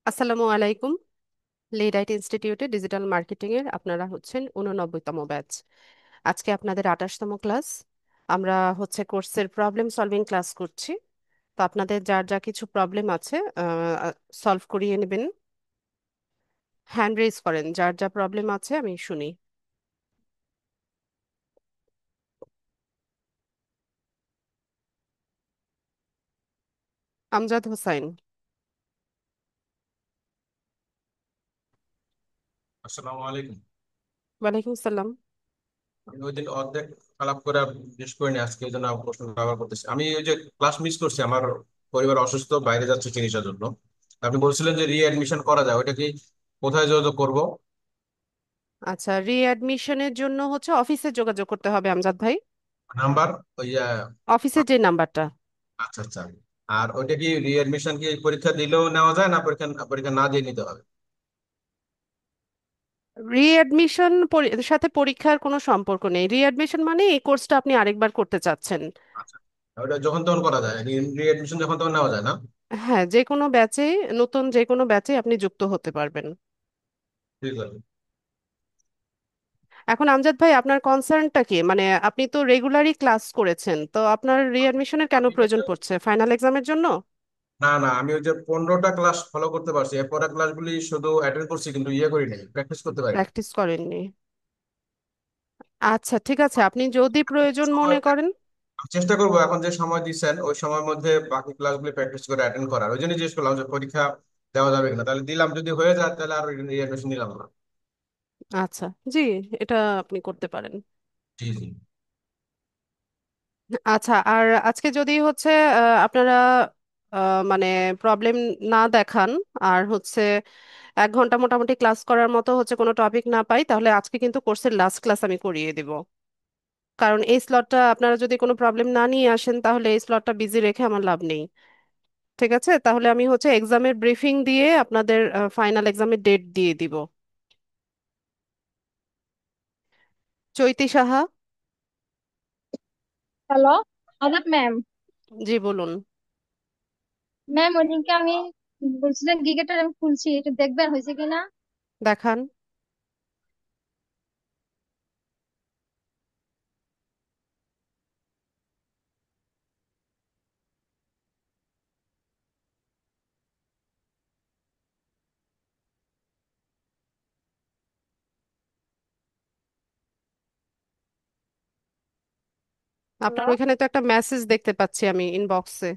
আসসালামু আলাইকুম। লিডাইট ইনস্টিটিউটে ডিজিটাল মার্কেটিং এর আপনারা হচ্ছেন 89তম ব্যাচ। আজকে আপনাদের 28তম ক্লাস। আমরা কোর্সের প্রবলেম সলভিং ক্লাস করছি। তো আপনাদের যার যা কিছু প্রবলেম আছে সলভ করিয়ে নেবেন। হ্যান্ড রেজ করেন, যার যা প্রবলেম আছে আমি শুনি। আমজাদ হোসাইন। আসসালামু আলাইকুম। ওয়ালাইকুম সালাম। আমি ওই দিন অর্ধেক আলাপ করে শেষ করিনি, আজকে এই জন্য আমার প্রশ্ন ব্যবহার করতেছি। আমি ওই যে ক্লাস মিস করছি, আমার পরিবার অসুস্থ, বাইরে যাচ্ছে চিকিৎসার জন্য। আপনি বলছিলেন যে রিঅ্যাডমিশন করা যায়, ওইটা কি কোথায় যোগাযোগ করব? আচ্ছা, রিঅ্যাডমিশনের জন্য অফিসে যোগাযোগ করতে হবে আমজাদ ভাই। নাম্বার ওই অফিসের যে নাম্বারটা। আচ্ছা আচ্ছা। আর ওইটা কি রিঅ্যাডমিশন কি পরীক্ষা দিলেও নেওয়া যায়, না পরীক্ষা পরীক্ষা না দিয়ে নিতে হবে? রিঅ্যাডমিশন সাথে পরীক্ষার কোনো সম্পর্ক নেই। রিঅ্যাডমিশন মানে এই কোর্সটা আপনি আরেকবার করতে চাচ্ছেন। আচ্ছা, ওটা যখন তখন করা যায়, রিঅ্যাডমিশন যখন তখন নেওয়া যায় না? হ্যাঁ, যে কোনো ব্যাচে, নতুন যে কোনো ব্যাচে আপনি যুক্ত হতে পারবেন। ঠিক আছে। এখন আমজাদ ভাই, আপনার কনসার্নটা কি? মানে আপনি তো রেগুলারই ক্লাস করেছেন, তো আপনার রিঅ্যাডমিশনের কেন আমি প্রয়োজন পড়ছে? ফাইনাল এক্সামের জন্য? না না, আমি ওই যে 15টা ক্লাস ফলো করতে পারছি, এরপরে ক্লাসগুলি শুধু অ্যাটেন্ড করছি কিন্তু ইয়ে করি নাই, প্র্যাকটিস করতে পারি নাই। প্র্যাকটিস করেননি? আচ্ছা, ঠিক আছে, আপনি যদি প্রয়োজন মনে সময় করেন। আমি চেষ্টা করবো এখন যে সময় দিচ্ছেন ওই সময়ের মধ্যে বাকি ক্লাসগুলি প্র্যাকটিস করে অ্যাটেন্ড করার। ওই জন্য জিজ্ঞেস করলাম যে পরীক্ষা দেওয়া যাবে কিনা, তাহলে দিলাম, যদি হয়ে যায় তাহলে আর রিএডমিশন নিলাম না। আচ্ছা, জি, এটা আপনি করতে পারেন। জি জি। আচ্ছা, আর আজকে যদি আপনারা মানে প্রবলেম না দেখান, আর 1 ঘন্টা মোটামুটি ক্লাস করার মতো কোনো টপিক না পাই, তাহলে আজকে কিন্তু কোর্সের লাস্ট ক্লাস আমি করিয়ে দিব। কারণ এই স্লটটা আপনারা যদি কোনো প্রবলেম না নিয়ে আসেন, তাহলে এই স্লটটা বিজি রেখে আমার লাভ নেই। ঠিক আছে, তাহলে আমি এক্সামের ব্রিফিং দিয়ে আপনাদের ফাইনাল এক্সামের ডেট দিয়ে দিব। চৈতি সাহা। হ্যালো, আদাব ম্যাম। জি, বলুন। ম্যাম, ওইদিনকে আমি বলছিলাম গিগাটা আমি খুলছি, একটু দেখবেন হয়েছে কিনা। দেখান। আপনার হ্যালো। ওইখানে তো একটা মেসেজ দেখতে পাচ্ছি আমি ইনবক্সে।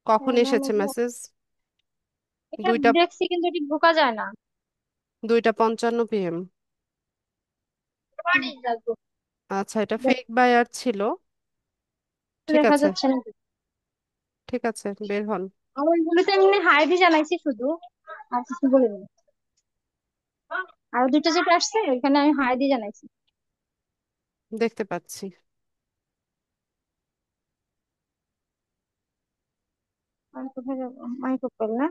কখন হ্যাঁ ম্যাম, এসেছে মেসেজ? এটা দুইটা দেখছি কিন্তু এটা ঢোকা যায় না। 2:55 PM। আচ্ছা, এটা ফেক বায়ার ছিল। ঠিক দেখা আছে, যাচ্ছে না। ঠিক আছে, বের হন। আর ওইগুলোতে এমনি হাইডি জানাইছি শুধু, আর কিছু বলিনি। আর দুটো যেটা আসছে ওইখানে আমি হাইডি জানাইছি। দেখতে পাচ্ছি। আমি কোথায় যাবো? আমি করতে না।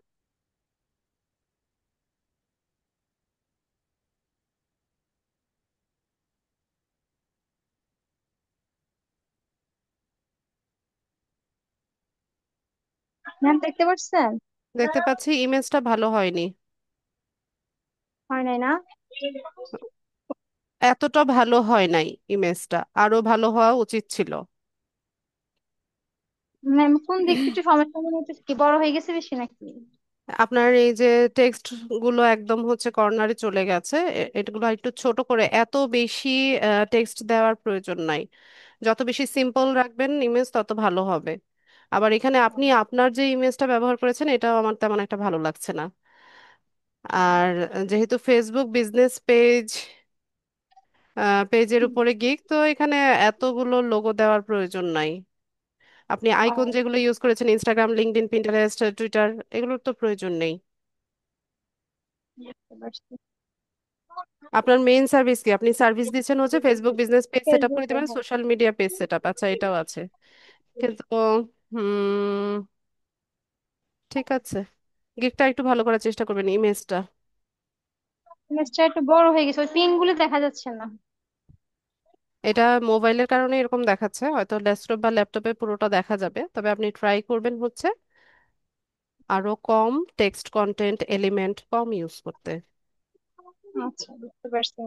ম্যাম, দেখতে পাচ্ছেন? দেখতে পাচ্ছি, ইমেজটা ভালো হয়নি। হয় নাই না? এতটা ভালো হয় নাই। ইমেজটা আরো ভালো হওয়া উচিত ছিল। ম্যাম, কোন দিক থেকে একটু সমস্যা মনে হচ্ছে? কি বড় হয়ে গেছে বেশি নাকি? আপনার এই যে টেক্সট গুলো একদম কর্নারে চলে গেছে। এগুলো একটু ছোট করে, এত বেশি টেক্সট দেওয়ার প্রয়োজন নাই। যত বেশি সিম্পল রাখবেন ইমেজ, তত ভালো হবে। আবার এখানে আপনি আপনার যে ইমেজটা ব্যবহার করেছেন, এটাও আমার তেমন একটা ভালো লাগছে না। আর যেহেতু ফেসবুক বিজনেস পেজের উপরে গিক, তো এখানে এতগুলো লোগো দেওয়ার প্রয়োজন নাই। আপনি আইকন ও, যেগুলো ইউজ করেছেন, ইনস্টাগ্রাম, লিঙ্কডইন, পিন্টারেস্ট, টুইটার, এগুলোর তো প্রয়োজন নেই। বুঝতে পারছি। আপনার মেইন সার্ভিস কি? আপনি সার্ভিস দিচ্ছেন Facebook business page set up করে ফেসবুকে, দিবেন, হ্যাঁ। Social media page set up, আচ্ছা এটাও আছে। কিন্তু হুম, ঠিক আছে, গিকটা একটু ভালো করার চেষ্টা করবেন, ইমেজটা। ইমেজটা একটু বড় হয়ে গেছে, ওই পিন গুলো দেখা যাচ্ছে না। এটা মোবাইলের কারণে এরকম দেখাচ্ছে, হয়তো ডেস্কটপ বা ল্যাপটপে পুরোটা দেখা যাবে, তবে আপনি ট্রাই করবেন আরো কম টেক্সট কন্টেন্ট এলিমেন্ট কম ইউজ করতে। আচ্ছা, বুঝতে পারছি।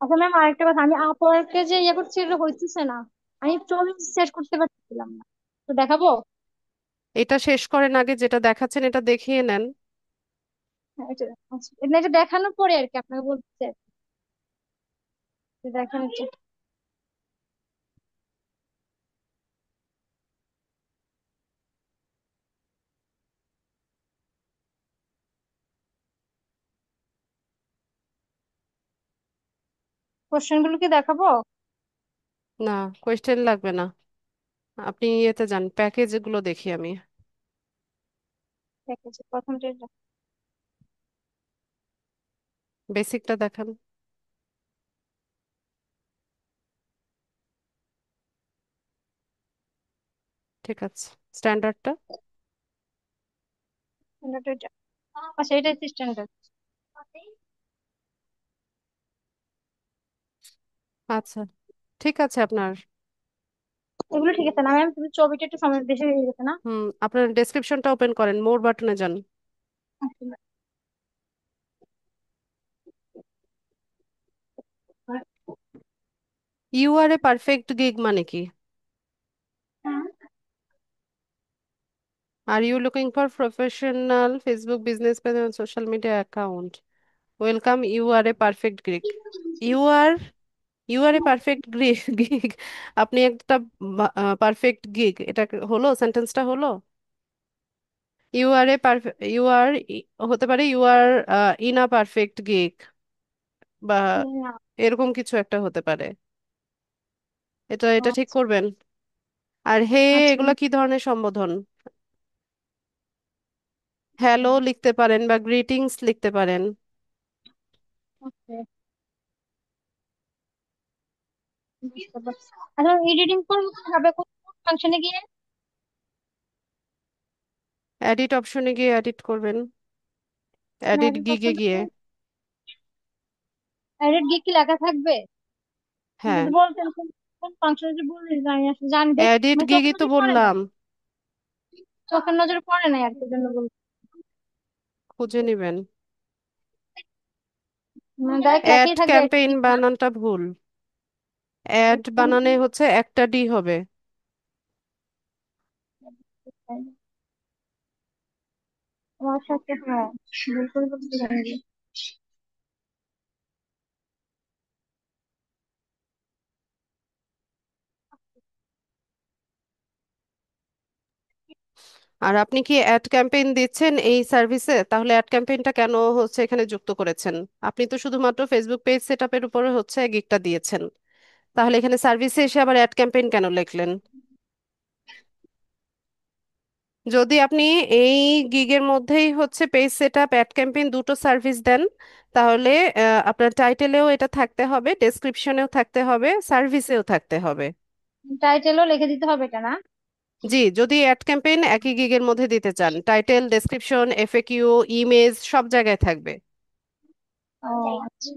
আচ্ছা ম্যাম, আরেকটা কথা, আমি আপওয়ার্কে যে ইয়ে করছি এটা হইতেছে না। আমি ছবি সেট করতে পারছিলাম না, তো দেখাবো? এটা শেষ করেন, আগে যেটা দেখাচ্ছেন এটা দেখিয়ে নেন। হ্যাঁ, আচ্ছা, এটা দেখানোর পরে আর কি আপনাকে বলতে দেখেন হচ্ছে কোশ্চেন গুলো কি দেখাবো? না, কোয়েশ্চেন লাগবে না। আপনি ইয়েতে যান, প্যাকেজ গুলো দেখি আমি। ঠিক আছে, প্রথমটা এটা। বেসিকটা দেখান। ঠিক আছে, স্ট্যান্ডার্ডটা। এটা। আচ্ছা, এটা স্ট্যান্ডার্ড। আচ্ছা, ঠিক আছে আপনার। এগুলো ঠিক আছে না ম্যাম, কিন্তু ছবিটা একটু সময় বেশি হয়ে গেছে না? আপনার ডেসক্রিপশনটা ওপেন করেন, মোর বাটনে যান। You are a perfect gig মানে কি? Are you looking for professional Facebook business page and social media account? Welcome, you are a perfect gig. You are you are a perfect gig. আপনি একটা perfect gig, এটা হলো, সেন্টেন্সটা হলো। You are a perfect, you are, হতে পারে you are in a perfect gig, বা না। এরকম কিছু একটা হতে পারে। এটা এটা ঠিক আচ্ছা। করবেন। আর হে, আচ্ছা। এগুলা কি ধরনের সম্বোধন? হ্যালো লিখতে পারেন বা গ্রিটিংস লিখতে পারেন। ওকে, বুঝতে পারছি। আচ্ছা, এডিটিং করবো কিভাবে, কোন ফাংশনে গিয়ে? এডিট অপশনে গিয়ে এডিট করবেন, মানে এডিট এডিট গিগে অপশন, গিয়ে। এডিট গিয়ে কি লেখা থাকবে? হ্যাঁ, যদি বলতেন কোন কোন ফাংশনে, যে বললেন যে আমি আসলে জানি দেখ, এডিট মানে গিগই চোখের তো নজর পড়ে নাই। বললাম। চোখের নজরে পড়ে নাই আর কি, জন্য বলছি। খুঁজে নিবেন। মানে ডাইরেক্ট অ্যাড লেখাই থাকবে ক্যাম্পেইন ঠিক না? বানানটা ভুল। অ্যাড বানানে হচ্ছে একটা ডি হবে। আমার সাথে, হ্যাঁ, ভুল করে বলতে জানি। আর আপনি কি অ্যাড ক্যাম্পেইন দিচ্ছেন এই সার্ভিসে? তাহলে অ্যাড ক্যাম্পেইনটা কেন হচ্ছে এখানে যুক্ত করেছেন? আপনি তো শুধুমাত্র ফেসবুক পেজ সেট আপের উপরে হচ্ছে গিগটা দিয়েছেন, তাহলে এখানে সার্ভিসে এসে আবার অ্যাড ক্যাম্পেইন কেন লিখলেন? যদি আপনি এই গিগের মধ্যেই হচ্ছে page set up, ad campaign দুটো সার্ভিস দেন, তাহলে আপনার টাইটেলেও এটা থাকতে হবে, ডেসক্রিপশনেও থাকতে হবে, সার্ভিসেও থাকতে হবে। টাইটেলও লিখে দিতে হবে এটা না? জি, যদি অ্যাড ক্যাম্পেইন একই গিগের মধ্যে দিতে চান, টাইটেল, ডেসক্রিপশন, এফএকিউ, ইমেজ সব জায়গায় থাকবে। ও আচ্ছা,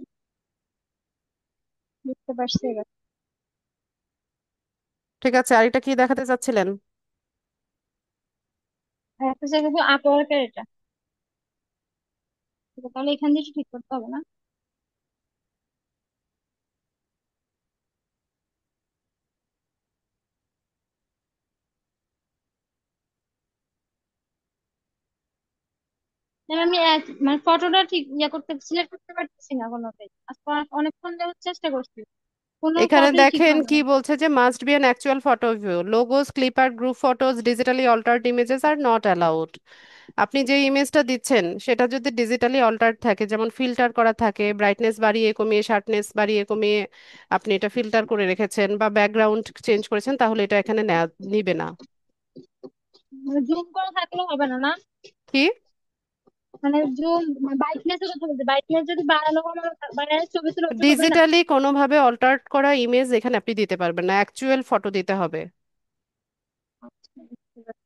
বুঝতে পারছি এবার। ঠিক আছে, আর এটা কি দেখাতে চাচ্ছিলেন? আর একটা জায়গায় তো আপওয়ার্কের এটা, ঠিক আছে, তাহলে এখান থেকে ঠিক করতে হবে না? না, আমি মানে ফটোটা ঠিক করতে, সিলেক্ট করতে পারতেছি না কোনোটাই। আজকে অনেকক্ষণ যাবত চেষ্টা করছি, কোনো এখানে ফটোই ঠিক দেখেন হবে কি না। বলছে, যে must be an actual photo view, logos, clip art, group photos, digitally altered images are not allowed. আপনি যে ইমেজটা দিচ্ছেন সেটা যদি ডিজিটালি অল্টার্ড থাকে, যেমন ফিল্টার করা থাকে, ব্রাইটনেস বাড়িয়ে কমিয়ে, শার্পনেস বাড়িয়ে কমিয়ে আপনি এটা ফিল্টার করে রেখেছেন, বা ব্যাকগ্রাউন্ড চেঞ্জ করেছেন, তাহলে এটা এখানে নিবে না। মানে জুম করা থাকলেও হবে না না? কি? মানে জুম, ব্রাইটনেস এর কথা বলতে, ব্রাইটনেস যদি বাড়ানো কমানো, বাড়ানোর ছবি তুলে ওটা হবে না? ডিজিটালি কোনোভাবে অল্টার্ড করা ইমেজ এখানে আপনি দিতে পারবেন না, অ্যাকচুয়াল ফটো দিতে হবে। আচ্ছা, বুঝতে পারছি।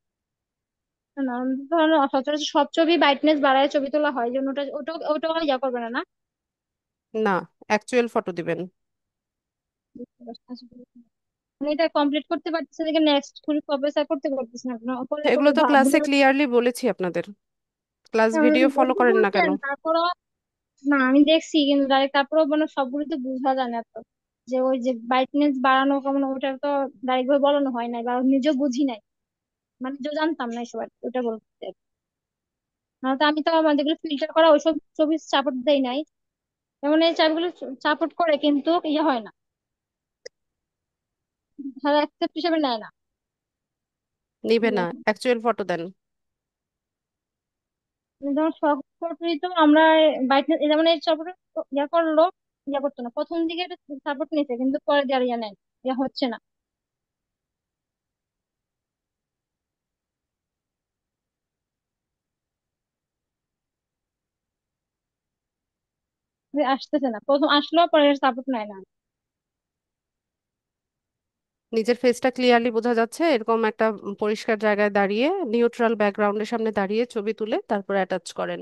না, ধরুন সচরাচর সব ছবি ব্রাইটনেস বাড়ায় ছবি তোলা হয়, জন্য ওটা ওটা ওটা করবে না না? না, অ্যাকচুয়াল ফটো দিবেন। বুঝতে পারছি। আচ্ছা, মানে এটা কমপ্লিট করতে পারতেছে দেখে নেক্সট প্রফেসর করতে পারতেছে না কেন? পরে এগুলো পরে তো ক্লাসে ভুলে ক্লিয়ারলি বলেছি আপনাদের, ক্লাস ভিডিও ফলো বলতে করেন না কেন? বলছেন তারপরও। না আমি দেখছি কিন্তু ডাইরেক্ট তারপরেও মানে সবগুলো তো বোঝা যায় না তো, যে ওই যে ব্রাইটনেস বাড়ানো কমানো ওটা তো ডাইরেক্ট ভাবে বলানো হয় নাই বা নিজেও বুঝি নাই, মানে নিজেও জানতাম না এসব আর কি, ওটা বলতে। না তো আমি তো আমার যেগুলো ফিল্টার করা ওইসব ছবি সাপোর্ট দেই নাই, যেমন এই ছবিগুলো সাপোর্ট করে কিন্তু ইয়ে হয় না, তারা অ্যাকসেপ্ট হিসেবে নেয় না। নিবে না, অ্যাকচুয়াল ফটো দেন। যেমন শখ করতে তো আমরা ব্রাইটনেস যেমন এই সাপোর্ট ইয়া করলো, ইয়া করতো না প্রথম দিকে, এটা সাপোর্ট নিতে কিন্তু পরে দিয়ে আর ইয়া নেয়, ইয়া হচ্ছে না, যে আসতেছে না, প্রথম আসলো পরে সাপোর্ট নেয় না। নিজের ফেসটা ক্লিয়ারলি বোঝা যাচ্ছে এরকম একটা পরিষ্কার জায়গায় দাঁড়িয়ে, নিউট্রাল ব্যাকগ্রাউন্ডের সামনে দাঁড়িয়ে ছবি তুলে তারপর অ্যাটাচ করেন।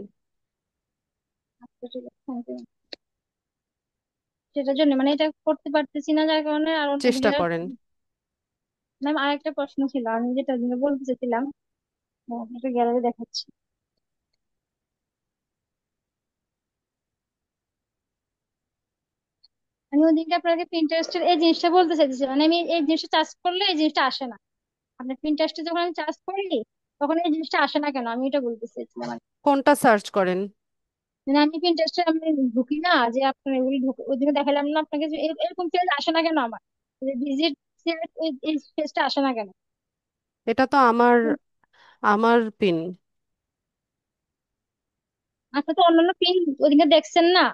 আচ্ছা, ঠিক আছে, thank you. সেটার জন্য মানে এটা করতে পারতেছি না, যার কারণে আর অন্য চেষ্টা দিকে। করেন। ম্যাম আরেকটা প্রশ্ন ছিল, আমি যেটা দিনে বলতে চাইছিলাম, একটা গ্যালারি দেখাচ্ছি। আমি ওদিনকে আপনাকে পিন্টারেস্টের এই জিনিসটা বলতে চাইছিলাম, মানে আমি এই জিনিসটা চার্জ করলে এই জিনিসটা আসে না, আপনার পিন্টারেস্টে যখন আমি চার্জ করি তখন এই জিনিসটা আসে না কেন, আমি এটা বলতে চাইছিলাম আর কি। কোনটা সার্চ করেন? মানে আমি পিন্টারেস্টে আমি ঢুকি না, যে আপনার এগুলি ঢুকে ওইদিকে দেখালাম না আপনাকে, যে এরকম পেজ আসে না কেন আমার, ভিজিট এই পেজটা আসে না কেন? এটা তো আমার আমার পিন। আপনি তো অন্যান্য পিন ওদিকে দেখছেন না,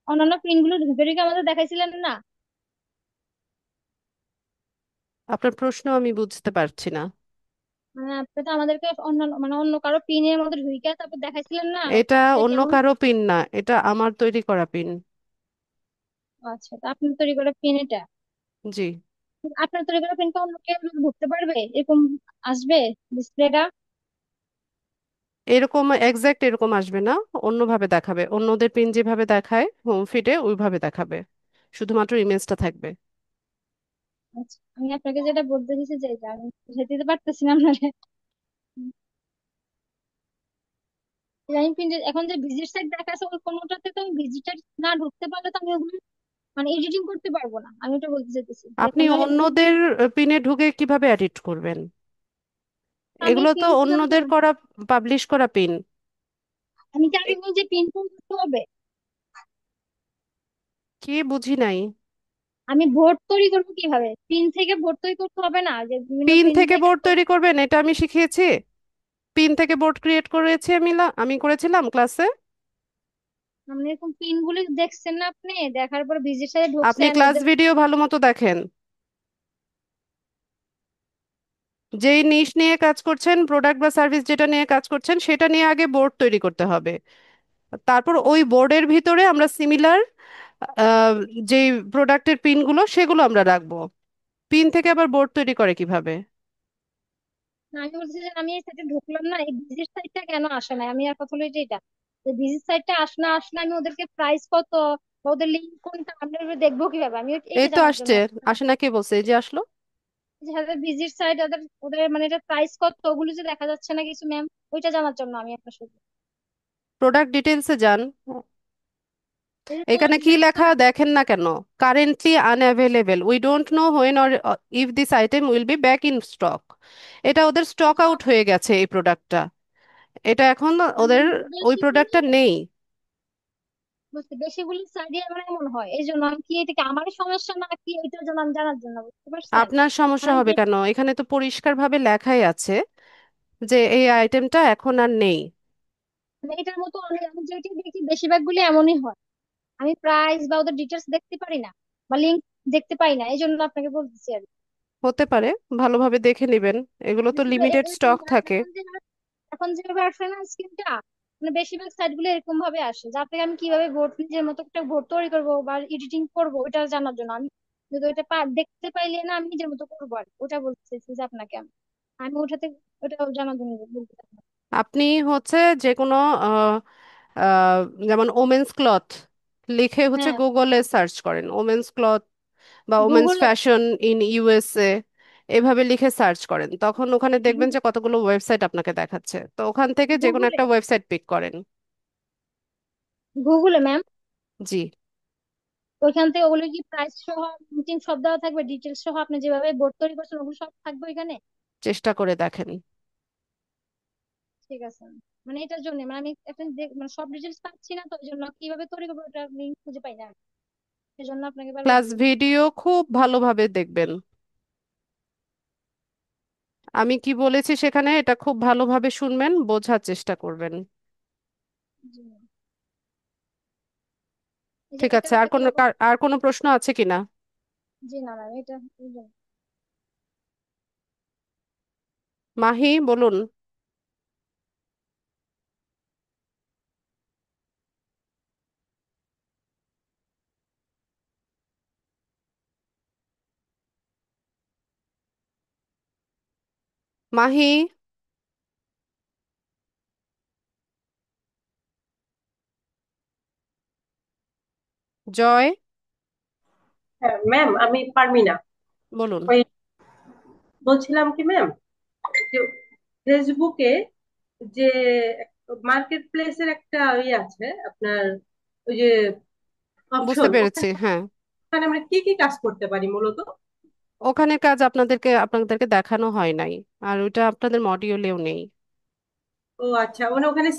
অন্যান্য পিন গুলো ঢুকে ঢুকে আমাদের দেখাইছিলেন না। আপনার প্রশ্ন আমি বুঝতে পারছি না। মানে আপনি তো আমাদেরকে অন্য মানে অন্য কারো পিনের মধ্যে ঢুকে তারপর দেখাইছিলেন না এটা কাজটা অন্য কেমন। কারো পিন না, এটা আমার তৈরি করা পিন। আচ্ছা, তো আপনি তৈরি করে পিন এটা, জি। আপনার তৈরি করে পিনটা অন্য কেউ ঢুকতে পারবে এরকম আসবে ডিসপ্লেটা? এরকম এক্সাক্ট এরকম আসবে না, অন্যভাবে দেখাবে, অন্যদের পিন যেভাবে দেখায় হোম ফিডে ওইভাবে দেখাবে, শুধুমাত্র ইমেজটা থাকবে। আচ্ছা, আমি আপনাকে যেটা বলতে দিছি যে এটা আমি বুঝাইতে দিতে পারতেছি না আপনারে। আমি পিন এখন যে ভিজিট সাইট দেখাচ্ছে ওই কোনোটাতে তো আমি ভিজিটার না ঢুকতে পারলে তো আমি ওগুলো মানে এডিটিং করতে পারবো না, আমি ওটা বলতে চাইতেছি যে আপনি এখন আমি অন্যদের পিনে ঢুকে কিভাবে এডিট করবেন? আমি এগুলো তো পিন কিভাবে অন্যদের করা, পাবলিশ করা পিন। আমি কি আগে বলছি পিন কোড করতে হবে? কি বুঝি নাই। আমি ভোট তৈরি করবো কিভাবে, পিন থেকে ভোট তৈরি করতে হবে না, যে বিভিন্ন পিন পিন থেকে থেকে বোর্ড তৈরি করবেন এটা আমি শিখিয়েছি। পিন থেকে বোর্ড ক্রিয়েট করেছি আমি, আমি করেছিলাম ক্লাসে। মানে এরকম পিন গুলি দেখছেন না আপনি, দেখার পর ভিজির সাথে আপনি ঢুকছেন ক্লাস ওদের। ভিডিও ভালো মতো দেখেন, যেই নিশ নিয়ে কাজ করছেন, প্রোডাক্ট বা সার্ভিস যেটা নিয়ে কাজ করছেন সেটা নিয়ে আগে বোর্ড তৈরি করতে হবে। তারপর ওই বোর্ডের ভিতরে আমরা সিমিলার যেই প্রোডাক্টের পিনগুলো সেগুলো আমরা রাখবো। পিন থেকে আবার বোর্ড তৈরি করে কিভাবে? না, আমি বলছি যে আমি এই সাইটে ঢুকলাম না, এই ভিজিট সাইটটা কেন আসে না, আমি আর কথা হলো এটা, যে ভিজিট সাইটটা আসে না আসলে আমি ওদেরকে প্রাইস কত বা ওদের লিঙ্ক কোনটা আমরা এভাবে দেখবো কিভাবে, আমি এই এটা তো জানার জন্য। আসছে, আসে না কে বলছে, এই যে আসলো। যে হাজার ভিজিট সাইট ওদের ওদের মানে এটা প্রাইস কত ওগুলো যে দেখা যাচ্ছে না কিছু ম্যাম, ওইটা জানার জন্য আমি আপনার সাথে। প্রোডাক্ট ডিটেলসে যান, এটা তো এখানে কি লেখা দেখলাম। দেখেন না কেন? Currently unavailable, we don't know when or if this item will be back in stock. এটা ওদের স্টক আউট হয়ে গেছে এই প্রোডাক্টটা, এটা এখন মানে ওদের ওই বেশিগুলি প্রোডাক্টটা নেই। বেশিগুলি সাইডে আমার এমন হয়, এই জন্য আমি কি এটা কি আমারই সমস্যা না কি এটার জন্য আমি জানার জন্য, বুঝতে পারছেন? আপনার সমস্যা মানে হবে যে কেন? এখানে তো পরিষ্কারভাবে লেখাই আছে যে এই আইটেমটা এখন আর নেই। মানে এটার মতো অনেক আমি যেটা দেখি বেশিরভাগগুলি এমনই হয়, আমি প্রাইস বা ওদের ডিটেলস দেখতে পারি না বা লিংক দেখতে পাই না, এই জন্য আপনাকে বলতেছি আর কি। হতে পারে, ভালোভাবে দেখে নেবেন, এগুলো তো কিন্তু লিমিটেড এরকম স্টক থাকে। এখন যেভাবে আসছে না স্কিমটা, মানে বেশিরভাগ সাইট গুলো এরকম ভাবে আসে, যা থেকে আমি কিভাবে ভোট নিজের মতো একটা ভোট তৈরি করবো বা এডিটিং করবো ওটা জানার জন্য আমি, যদি ওইটা দেখতে পাইলে না আমি নিজের মতো করবো আর কি। ওটা বলতে চাইছি যে আপনাকে আমি আমি ওটাতে ওটা জানার জন্য বলতে চাই। আপনি হচ্ছে যে কোনো আহ, আহ, যেমন ওমেন্স ক্লথ লিখে হচ্ছে হ্যাঁ, গুগলে সার্চ করেন, ওমেন্স ক্লথ বা ওমেন্স গুগলে। ফ্যাশন ইন ইউএসএ এভাবে লিখে সার্চ করেন, তখন ওখানে দেখবেন যে কতগুলো ওয়েবসাইট আপনাকে দেখাচ্ছে, তো ওখান থেকে যে কোনো গুগলে, একটা ওয়েবসাইট পিক করেন। গুগলে ম্যাম, জি, ওইখান থেকে ওগুলো কি প্রাইস সহ মিটিং সব দেওয়া থাকবে, ডিটেলস সহ আপনি যেভাবে বোর্ড তৈরি করছেন ওগুলো সব থাকবে ওইখানে? চেষ্টা করে দেখেন। ঠিক আছে। মানে এটার জন্য মানে আমি এখন মানে সব ডিটেলস পাচ্ছি না, তো ওই জন্য কিভাবে তৈরি করবো ওটা লিঙ্ক খুঁজে পাই না, সেজন্য আপনাকে বারবার ক্লাস জিজ্ঞেস। ভিডিও খুব ভালোভাবে দেখবেন। আমি কি বলেছি সেখানে এটা খুব ভালোভাবে শুনবেন, বোঝার চেষ্টা করবেন। জি ma'am। এই যে ঠিক এটা আছে, আর কোনো আর কোনো প্রশ্ন আছে কিনা? জি না ম্যাম, এটা এই জন্য। মাহি বলুন। মাহি, জয়, হ্যাঁ ম্যাম, আমি পারমিনা। বলুন। ওই বলছিলাম কি ম্যাম, যে ফেসবুকে যে মার্কেট প্লেসের একটা আছে আপনার, ওই যে বুঝতে অপশন, পেরেছি, ওখানে হ্যাঁ। ওখানে আমরা কি কি কাজ করতে পারি মূলত? ওখানে কাজ আপনাদেরকে দেখানো হয় নাই, আর ওইটা আপনাদের মডিউলেও নেই। ও আচ্ছা, মানে ওখানে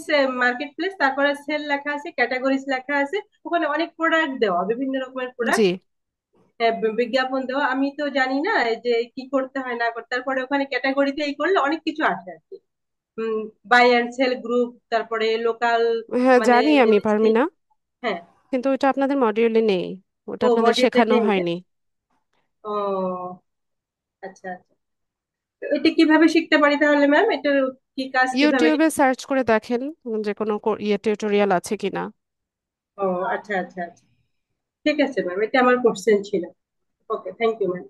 মার্কেট প্লেস, তারপরে সেল লেখা আছে, ক্যাটাগরিজ লেখা আছে, ওখানে অনেক প্রোডাক্ট দেওয়া, বিভিন্ন রকমের জি, প্রোডাক্ট, বিজ্ঞাপন দেওয়া। আমি তো জানি না এই যে কি করতে হয় না করতে, তারপরে ওখানে ক্যাটাগরিতে এই করলে অনেক কিছু আসে আর কি। বাই অ্যান্ড সেল গ্রুপ, তারপরে লোকাল, হ্যাঁ মানে জানি আমি লিস্টিং। পারমিনা, হ্যাঁ। কিন্তু ওটা আপনাদের মডিউলে নেই, ওটা ও আপনাদের মডিউলে শেখানো নেই না? হয়নি। ও আচ্ছা আচ্ছা। তো এটা কিভাবে শিখতে পারি তাহলে ম্যাম, এটার কি কাজ কিভাবে? ইউটিউবে সার্চ করে দেখেন যে কোনো টিউটোরিয়াল আছে কিনা। ও আচ্ছা আচ্ছা আচ্ছা, ঠিক আছে ম্যাম, এটা আমার কোশ্চেন ছিল। ওকে, থ্যাংক ইউ ম্যাম।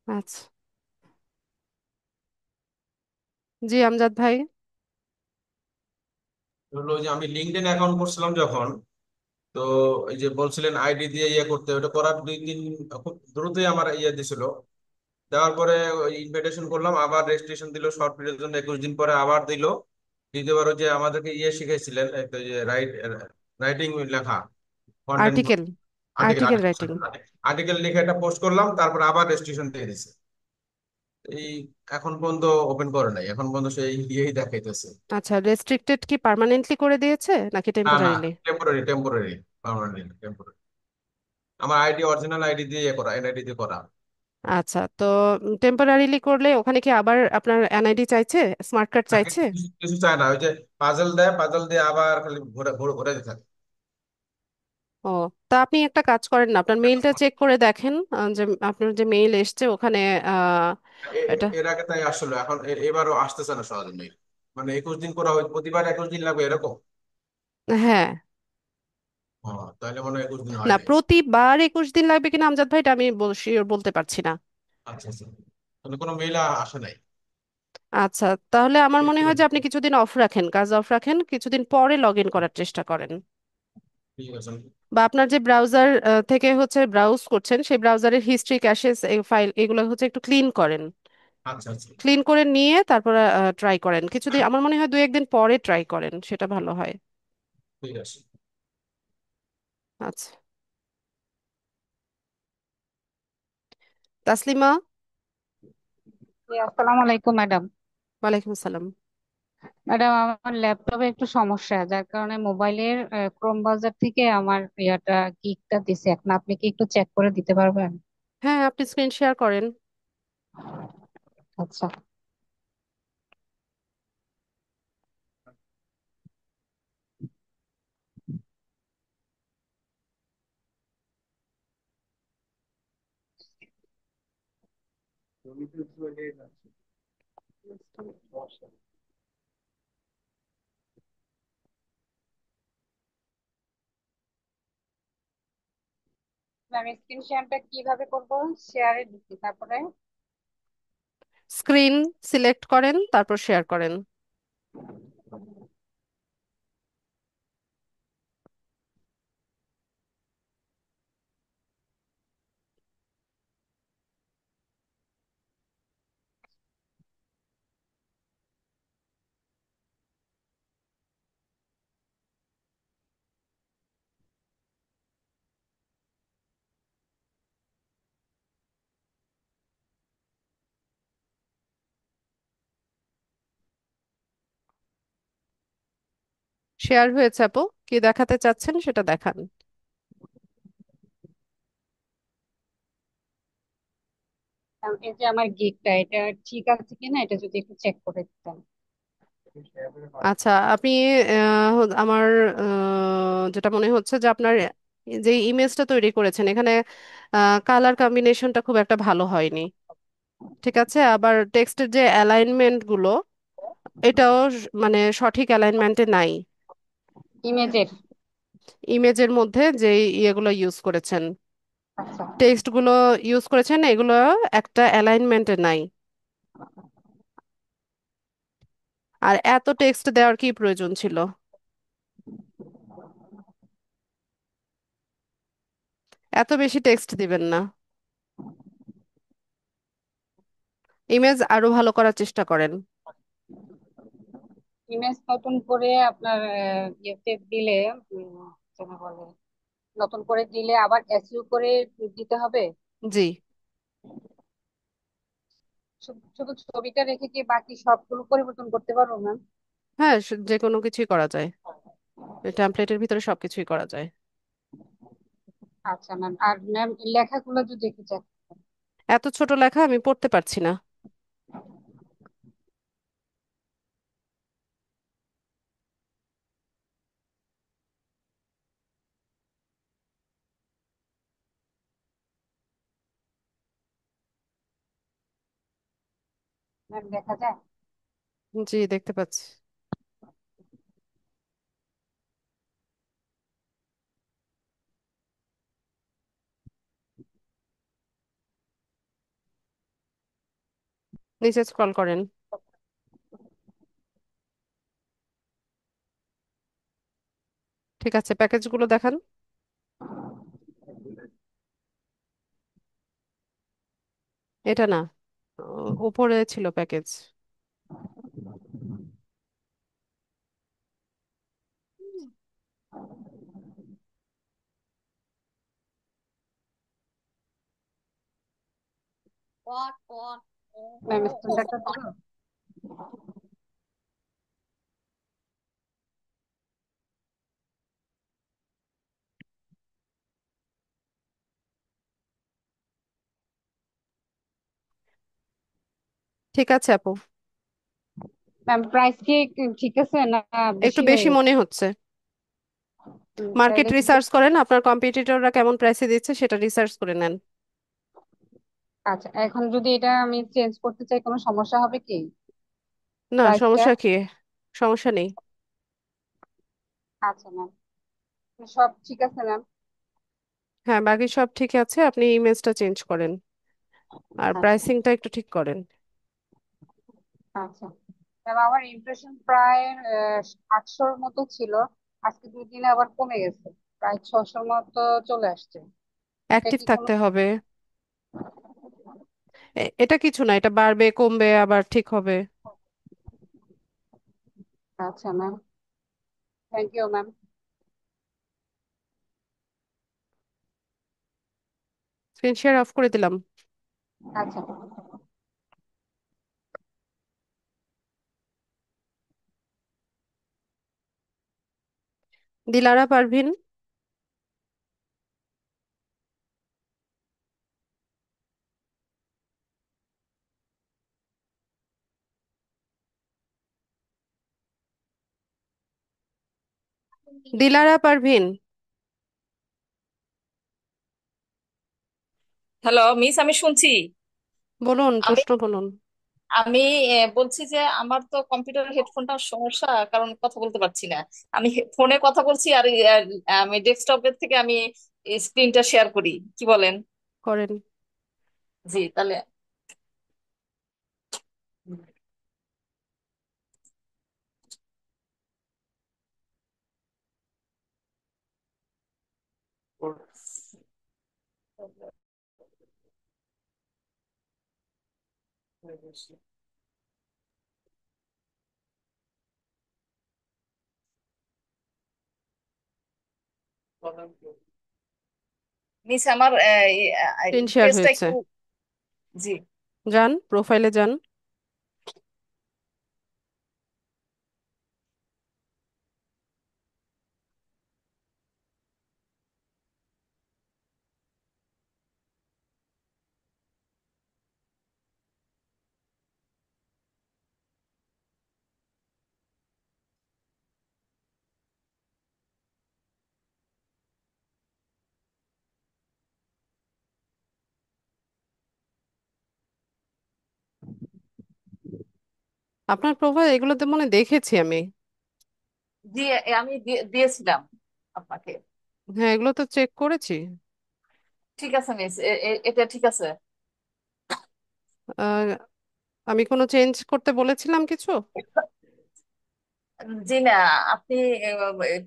আচ্ছা, জি আমজাদ ভাই। হলো যে আমি লিঙ্কডইন অ্যাকাউন্ট করছিলাম যখন, তো এই যে বলছিলেন আইডি দিয়ে ইয়ে করতে, ওটা করার 2 দিন খুব দ্রুতই আমার ইয়ে দিছিল। দেওয়ার পরে ইনভিটেশন করলাম, আবার রেজিস্ট্রেশন দিল শর্ট পিরিয়ডের জন্য, 21 দিন পরে আবার দিল। দ্বিতীয়বার ওই যে আমাদেরকে ইয়ে শিখাইছিলেন, একটা যে রাইটিং লেখা, content, article, article article writing. Article লিখে এটা পোস্ট করলাম, তারপর আবার রেজিস্ট্রেশন দিয়ে দিছে। এই এখন পর্যন্ত ওপেন করে নাই, এখন পর্যন্ত সেই ইয়েই দেখাইতেছে। আচ্ছা, রেস্ট্রিক্টেড কি পার্মানেন্টলি করে দিয়েছে নাকি না না, temporarily? Temporary temporary, permanent temporary. আমার আইডি অরিজিনাল আইডি দিয়ে ইয়ে করা, এনআইডি দিয়ে করা। আচ্ছা, তো টেম্পোরারিলি করলে ওখানে কি আবার আপনার এনআইডি চাইছে, স্মার্ট কার্ড না, চাইছে? কিছু কিছু চায় না, ওই যে পাজল দেয়, পাজল দিয়ে আবার খালি ঘুরে ঘুরে ঘুরে দিতে থাকে। ও, তা আপনি একটা কাজ করেন না, আপনার মেইলটা চেক করে দেখেন, যে আপনার যে মেইল এসছে ওখানে এটা। এর আগে তাই আসলে, এখন এবারও আসতেছে না সহজে মেইল। মানে 21 দিন করা হয়, প্রতিবার 21 দিন লাগবে এরকম। হ্যাঁ, ও, তাহলে মনে হয় 21 দিন হয় না নাই। প্রতিবার 21 দিন লাগবে কিনা আমজাদ ভাই, এটা আমি শিওর বলতে পারছি না। আচ্ছা আচ্ছা, তাহলে কোনো মেইল আসে নাই। আচ্ছা, তাহলে আমার মনে হয় যে আপনি কিছুদিন অফ রাখেন, কাজ অফ রাখেন, কিছুদিন পরে লগ ইন করার চেষ্টা করেন। ঠিক আছে। বা আপনার যে ব্রাউজার থেকে হচ্ছে ব্রাউজ করছেন সেই ব্রাউজারের হিস্ট্রি, ক্যাশেস, এই ফাইল এগুলো হচ্ছে একটু ক্লিন করেন। আচ্ছা আচ্ছা, ক্লিন করে নিয়ে তারপরে ট্রাই করেন কিছুদিন, আমার মনে হয় 2-1 দিন পরে ট্রাই করেন, সেটা ভালো হয়। ঠিক আছে। আচ্ছা, তাসলিমা। জি, আসসালামু আলাইকুম ম্যাডাম। ওয়ালাইকুম আসসালাম। ম্যাডাম, আমার ল্যাপটপে একটু সমস্যা, যার কারণে মোবাইলের ক্রোম ব্রাউজার থেকে আমার কিকটা দিছে। এখন আপনি কি একটু চেক করে দিতে পারবেন? হ্যাঁ, আপনি স্ক্রিন শেয়ার করেন। আচ্ছা। আমি স্ক্রিন শেয়ারটা কিভাবে করব? শেয়ারে ঢুকি, তারপরে স্ক্রিন সিলেক্ট করেন, তারপর শেয়ার করেন। শেয়ার হয়েছে আপু, কি দেখাতে চাচ্ছেন সেটা দেখান। এই যে আমার গিকটা, এটা ঠিক আছে কিনা এটা যদি একটু চেক করে দিতেন। আচ্ছা, আপনি আমার যেটা মনে হচ্ছে যে আপনার যে ইমেজটা তৈরি করেছেন এখানে কালার কম্বিনেশনটা খুব একটা ভালো হয়নি। ঠিক আছে, আবার টেক্সটের যে অ্যালাইনমেন্ট গুলো এটাও মানে সঠিক অ্যালাইনমেন্টে নাই। ইমেজের। ইমেজের মধ্যে যে ইয়েগুলো ইউজ করেছেন, আচ্ছা। টেক্সট গুলো ইউজ করেছেন, এগুলো একটা অ্যালাইনমেন্টে নাই। আর এত টেক্সট দেওয়ার কি প্রয়োজন ছিল? এত বেশি টেক্সট দিবেন না। ইমেজ আরো ভালো করার চেষ্টা করেন। ইমেজ নতুন করে আপনার ইয়েতে দিলে, যেন বলে, নতুন করে দিলে আবার এসইউ করে দিতে হবে। জি। শুধু শুধু ছবিটা রেখে কি বাকি সবগুলো পরিবর্তন করতে পারবো ম্যাম? হ্যাঁ, যে কোনো কিছুই করা যায়, টেমপ্লেটের ভিতরে সবকিছুই করা যায়। আচ্ছা ম্যাম, আর ম্যাম লেখাগুলো যদি একটু চেক। এত ছোট লেখা আমি পড়তে পারছি না। ম্যাম দেখা যায়? জি, দেখতে পাচ্ছি। নিচে স্ক্রল করেন। ঠিক আছে, প্যাকেজগুলো দেখান। এটা না, উপরে ছিল প্যাকেজ। ম্যাম স্ক্রিনটা দিব? ঠিক আছে আপু, ম্যাম প্রাইস কি ঠিক আছে না একটু বেশি হয়ে বেশি গেছে? মনে হচ্ছে। মার্কেট তাহলে কি রিসার্চ করেন, আপনার কম্পিটিটররা কেমন প্রাইসে দিচ্ছে সেটা রিসার্চ করে নেন। আচ্ছা, এখন যদি এটা আমি চেঞ্জ করতে চাই কোনো সমস্যা হবে কি না, প্রাইসটা? সমস্যা কি? সমস্যা নেই। আচ্ছা ম্যাম, সব ঠিক আছে ম্যাম। হ্যাঁ, বাকি সব ঠিক আছে, আপনি ইমেজটা চেঞ্জ করেন আর আচ্ছা। প্রাইসিংটা একটু ঠিক করেন। আচ্ছা ম্যাম, আমার ইমপ্রেশন প্রায় 800-র মতো ছিল, আজকে 2 দিনে আবার কমে গেছে, প্রায় 600-র মতো চলে আসছে। এটা অ্যাক্টিভ কি কোনো? থাকতে হবে। এটা কিছু না, এটা বাড়বে কমবে আবার ঠিক হবে। আচ্ছা ma'am, thank you ma'am. Screen share off করে দিলাম। আচ্ছা। দিলারা পারভিন। দিলারা পারভিন, হ্যালো মিস, আমি শুনছি। বলুন, আমি প্রশ্ন বলুন। আমি বলছি যে আমার তো কম্পিউটার হেডফোনটার সমস্যা, কারণ কথা বলতে পারছি না। আমি ফোনে কথা বলছি আর আমি ডেস্কটপের থেকে আমি স্ক্রিনটা শেয়ার করি, কি বলেন? করেন। জি তাহলে। মিস আমার স্ক্রিন শেয়ার পেজটা হয়েছে। একটু। জি। যান, প্রোফাইলে যান। আপনার প্রোফাইল এগুলোতে মনে দেখেছি আমি। আমি দিয়েছিলাম আপনাকে। হ্যাঁ, এগুলো তো চেক করেছি। ঠিক আছে মিস, এটা ঠিক আছে। আহ, আমি কোনো চেঞ্জ করতে বলেছিলাম কিছু? জি না, আপনি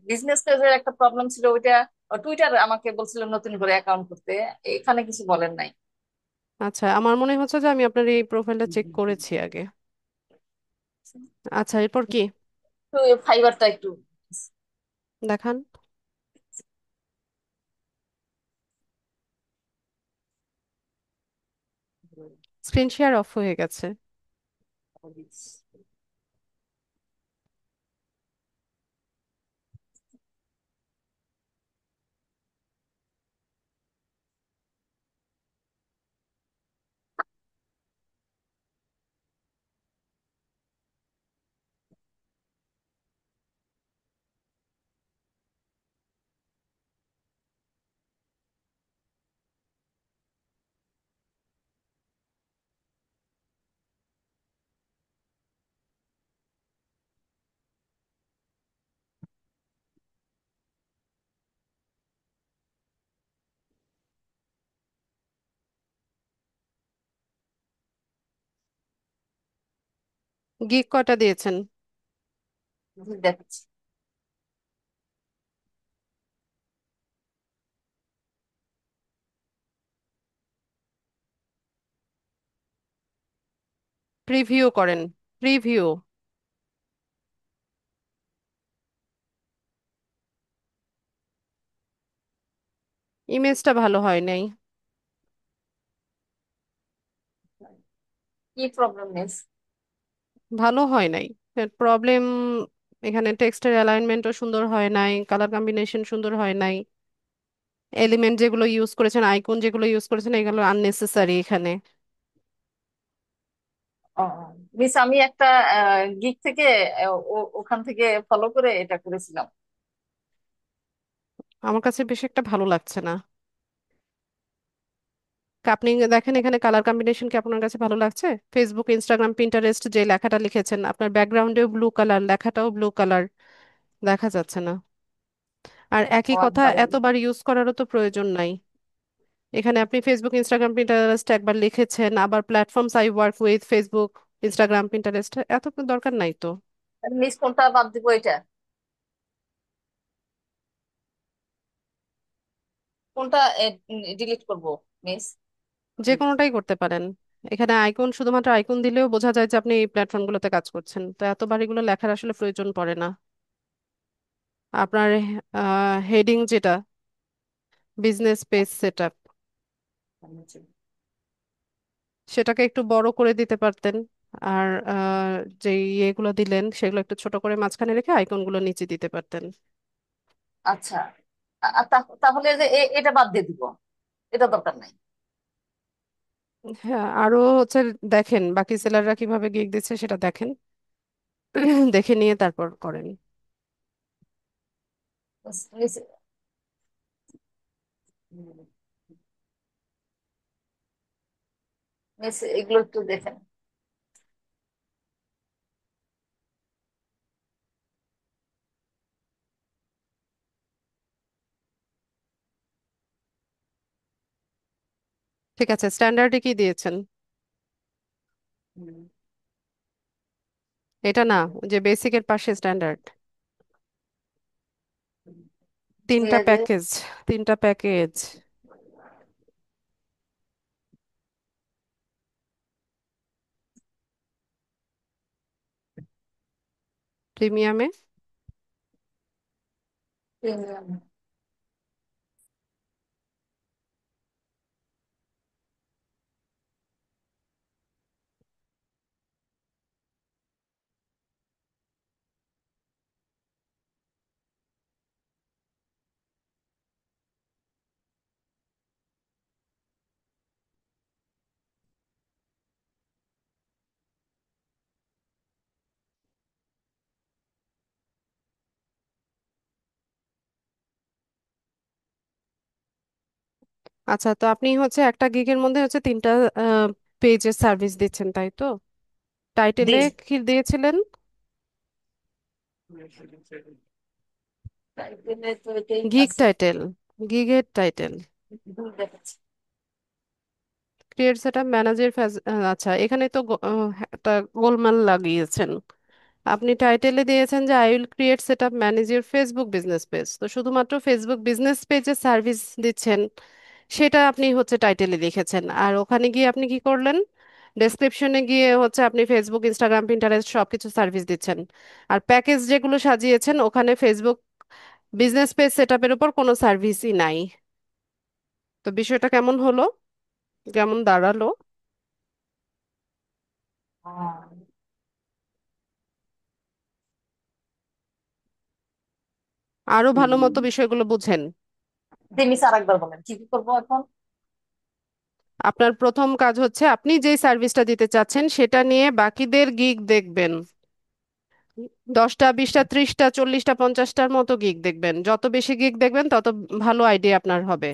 বিজনেস পেজের একটা প্রবলেম ছিল ওইটা, টুইটার আমাকে বলছিলেন নতুন করে অ্যাকাউন্ট করতে, এখানে কিছু বলেন নাই। আচ্ছা, আমার মনে হচ্ছে যে আমি আপনার এই প্রোফাইলটা চেক করেছি আগে। আচ্ছা, এরপর কি তো ফাইবারটা একটু দেখান? স্ক্রিন শেয়ার অফ হয়ে গেছে। গিগ কয়টা দিয়েছেন? দেখাচ্ছি। প্রিভিউ করেন, প্রিভিউ। ইমেজটা ভালো হয় নাই। কি প্রবলেম মিস? ভালো হয় নাই প্রবলেম। এখানে টেক্সটের অ্যালাইনমেন্টও সুন্দর হয় নাই, কালার কম্বিনেশন সুন্দর হয় নাই, এলিমেন্ট যেগুলো ইউজ করেছেন, আইকন যেগুলো ইউজ করেছেন, এগুলো আননেসেসারি এখানে। মিস আমি একটা গিগ থেকে ওখান থেকে ফলো করে এটা করেছিলাম। আমার কাছে বেশ একটা ভালো লাগছে না। আপনি দেখেন এখানে কালার কম্বিনেশন কি আপনার কাছে ভালো লাগছে? ফেসবুক, ইনস্টাগ্রাম, পিন্টারেস্ট যে লেখাটা লিখেছেন, আপনার ব্যাকগ্রাউন্ডেও ব্লু কালার, লেখাটাও ব্লু কালার, দেখা যাচ্ছে না। আর একই ও কথা ভালো। এতবার ইউজ করারও তো প্রয়োজন নাই। এখানে আপনি ফেসবুক, ইনস্টাগ্রাম, পিন্টারেস্ট একবার লিখেছেন, আবার platforms I work with, Facebook, Instagram, Pinterest, এত দরকার নাই তো। মিস কোনটা বাদ দিব এটা? কোনটা ডিলিট করব মিস? যে কোনোটাই করতে পারেন। এখানে আইকন, শুধুমাত্র আইকন দিলেও বোঝা যায় যে আপনি এই প্ল্যাটফর্মগুলোতে কাজ করছেন, তো এতবার এগুলো লেখার আসলে প্রয়োজন পড়ে না। আপনার হেডিং যেটা, বিজনেস পেজ সেটআপ, সেটাকে একটু বড় করে দিতে পারতেন। আর যে ইয়েগুলো দিলেন সেগুলো একটু ছোট করে মাঝখানে রেখে আইকনগুলো নিচে দিতে পারতেন। আচ্ছা, তাহলে যে এটা বাদ দিয়ে দিব, এটা দরকার নাই। হ্যাঁ, আরো হচ্ছে দেখেন বাকি সেলাররা কিভাবে গিগ দিচ্ছে সেটা দেখেন। দেখে নিয়ে তারপর করেন। মিস, মিস এগুলো একটু দেখেন। ঠিক আছে, স্ট্যান্ডার্ডে কি দিয়েছেন? এটা না, ওই যে বেসিকের পাশে স্ট্যান্ডার্ড। যে তিনটা যে প্যাকেজ, তিনটা প্যাকেজ। প্রিমিয়ামে premium। আচ্ছা, তো আপনি হচ্ছে একটা গিগের মধ্যে হচ্ছে তিনটা পেজের সার্ভিস দিচ্ছেন, তাই তো? টাইটেলে দিই। কি দিয়েছিলেন? টাইটেলে তো এটাই গিগ আছে। টাইটেল, গিগের টাইটেল। দুই দেখাচ্ছে। ক্রিয়েট সেটআপ ম্যানেজার আচ্ছা, এখানে তো একটা গোলমাল লাগিয়েছেন। আপনি টাইটেলে দিয়েছেন যে I will create setup manage your Facebook business page, তো শুধুমাত্র ফেসবুক বিজনেস পেজে সার্ভিস দিচ্ছেন সেটা আপনি হচ্ছে টাইটেলে লিখেছেন। আর ওখানে গিয়ে আপনি কি করলেন? ডেসক্রিপশনে গিয়ে হচ্ছে আপনি ফেসবুক, ইনস্টাগ্রাম, পিন্টারেস্ট সবকিছু সার্ভিস দিচ্ছেন। আর প্যাকেজ যেগুলো সাজিয়েছেন ওখানে ফেসবুক বিজনেস পেজ সেটআপের উপর কোনো সার্ভিসই নাই। তো বিষয়টা কেমন হলো, কেমন দাঁড়ালো? আরো ভালো মতো বিষয়গুলো বুঝেন। মিস আরেকবার বলেন কি কি করবো এখন? আপনার প্রথম কাজ হচ্ছে আপনি যেই সার্ভিসটা দিতে চাচ্ছেন সেটা নিয়ে বাকিদের গিগ দেখবেন। 10টা, 20টা, 30টা, 40টা, 50টার মতো গিগ দেখবেন। যত বেশি গিগ দেখবেন তত ভালো আইডিয়া আপনার হবে।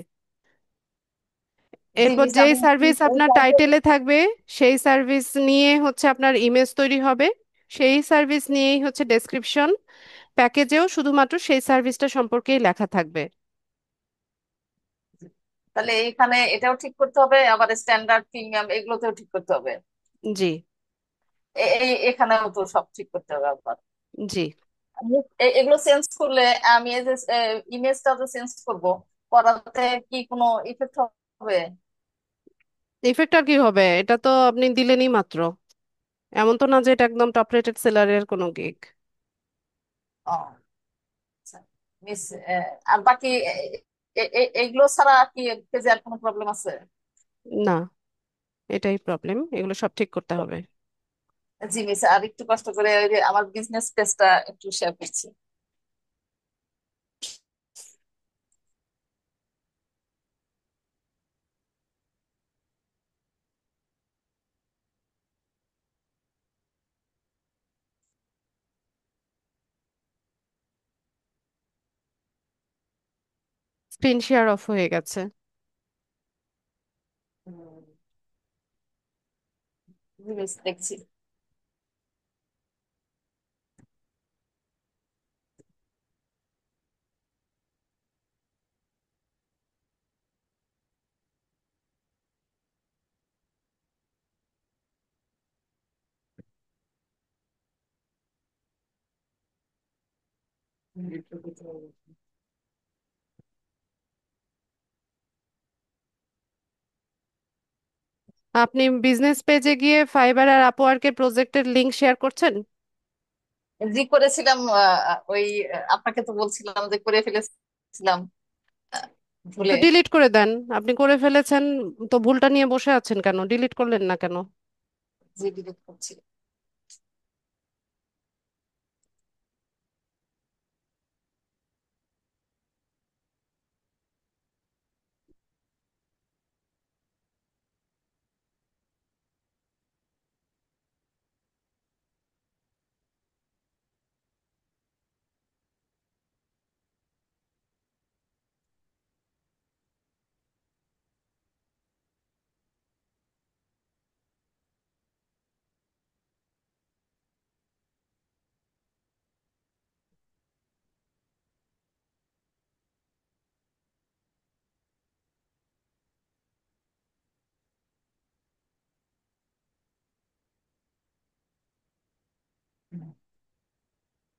এরপর মিস যেই আমি সার্ভিস ওই আপনার টাইটেল। টাইটেলে থাকবে সেই সার্ভিস নিয়ে হচ্ছে আপনার ইমেজ তৈরি হবে। সেই সার্ভিস নিয়েই হচ্ছে ডেসক্রিপশন, প্যাকেজেও শুধুমাত্র সেই সার্ভিসটা সম্পর্কেই লেখা থাকবে। তাহলে এখানে এটাও ঠিক করতে হবে, আবার স্ট্যান্ডার্ড প্রিমিয়াম এগুলোতেও ঠিক করতে হবে। জি। এখানেও তো সব ঠিক করতে হবে আবার। জি। আমি এগুলো চেঞ্জ করলে, আমি এই যে ইমেজটা যে চেঞ্জ করব, করাতে কি কোনো ইফেক্ট হবে? ইফেক্ট আর কি হবে, এটা তো আপনি দিলেনই মাত্র। এমন তো না যে এটা একদম টপ রেটেড সেলারের কোনো গিগ। ও আচ্ছা। মিস আর বাকি এগুলো ছাড়া কি পেজে আর কোনো প্রবলেম আছে? না, এটাই প্রবলেম, এগুলো সব ঠিক করতে হবে। জি মিস, আর একটু কষ্ট করে ওই যে আমার বিজনেস পেজটা একটু শেয়ার করছি। স্ক্রিন শেয়ার অফ হয়ে গেছে। হুম, জি মিস দেখছি। আপনি বিজনেস পেজে গিয়ে ফাইবার আর আপওয়ার্কের প্রজেক্টের লিংক শেয়ার করছেন? জি করেছিলাম, ওই আপনাকে তো বলছিলাম যে করে ফেলেছিলাম আহ, তো ভুলে। ডিলিট করে দেন। আপনি করে ফেলেছেন, তো ভুলটা নিয়ে বসে আছেন কেন? ডিলিট করলেন না কেন? জি ডিলিট করছি।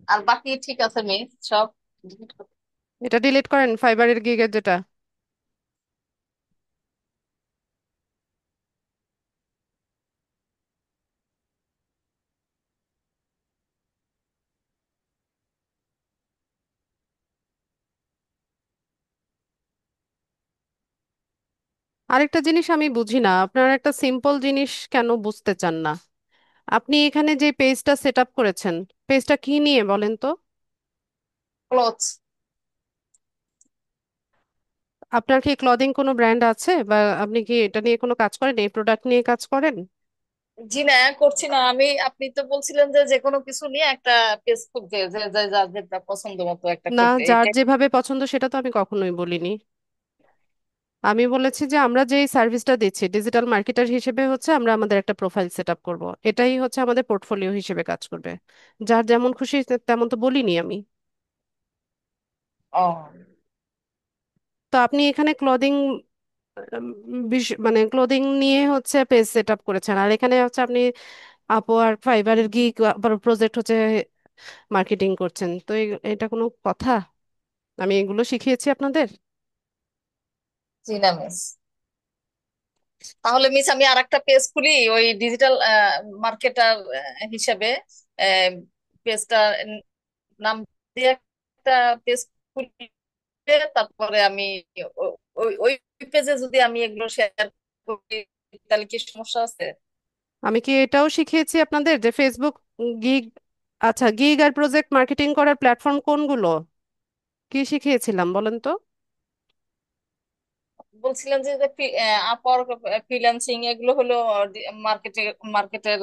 আর বাকি ঠিক আছে মিস, সব ডিলিট করতে। এটা ডিলিট করেন, ফাইবারের গিগের যেটা। আরেকটা জিনিস আমি বুঝি না, আপনার একটা সিম্পল জিনিস কেন বুঝতে চান না? আপনি এখানে যে পেজটা সেট আপ করেছেন, পেজটা কি নিয়ে বলেন তো? ক্লোথ। আপনার কি ক্লদিং কোনো ব্র্যান্ড আছে, বা আপনি কি এটা নিয়ে কোনো কাজ করেন, এই প্রোডাক্ট নিয়ে কাজ করেন? জি না, করছি না আমি। আপনি তো বলছিলেন যে যে কোনো কিছু নিয়ে একটা পেজ খুলতে, যে যে যার যেটা পছন্দ মতো একটা না, করতে, যার এটা। যেভাবে পছন্দ সেটা তো আমি কখনোই বলিনি। আমি বলেছি যে আমরা যেই সার্ভিসটা দিচ্ছি ডিজিটাল মার্কেটার হিসেবে হচ্ছে আমরা আমাদের একটা প্রোফাইল সেট আপ করবো, এটাই হচ্ছে আমাদের পোর্টফোলিও হিসেবে কাজ করবে। যার যেমন খুশি তেমন তো বলিনি আমি। ও, তো আপনি এখানে ক্লদিং মানে ক্লোদিং নিয়ে হচ্ছে পেজ সেট আপ করেছেন, আর এখানে হচ্ছে আপনি আপওয়ার্ক ফাইবারের গিগ প্রজেক্ট হচ্ছে মার্কেটিং করছেন, তো এটা কোনো কথা? আমি এগুলো শিখিয়েছি আপনাদের? জি না মিস। তাহলে মিস আমি আর একটা পেজ খুলি ওই ডিজিটাল মার্কেটার হিসেবে, পেজটা নাম দিয়ে একটা পেজ খুলে তারপরে আমি ওই ওই পেজে যদি আমি এগুলো শেয়ার করি তাহলে কি সমস্যা আছে? আমি কি এটাও শিখিয়েছি আপনাদের যে ফেসবুক গিগ, আচ্ছা গিগ আর প্রজেক্ট মার্কেটিং করার প্ল্যাটফর্ম কোনগুলো, কি শিখিয়েছিলাম বলেন তো? বলছিলেন যে আপওয়ার্ক, ফ্রিল্যান্সিং এগুলো হলো মার্কেটের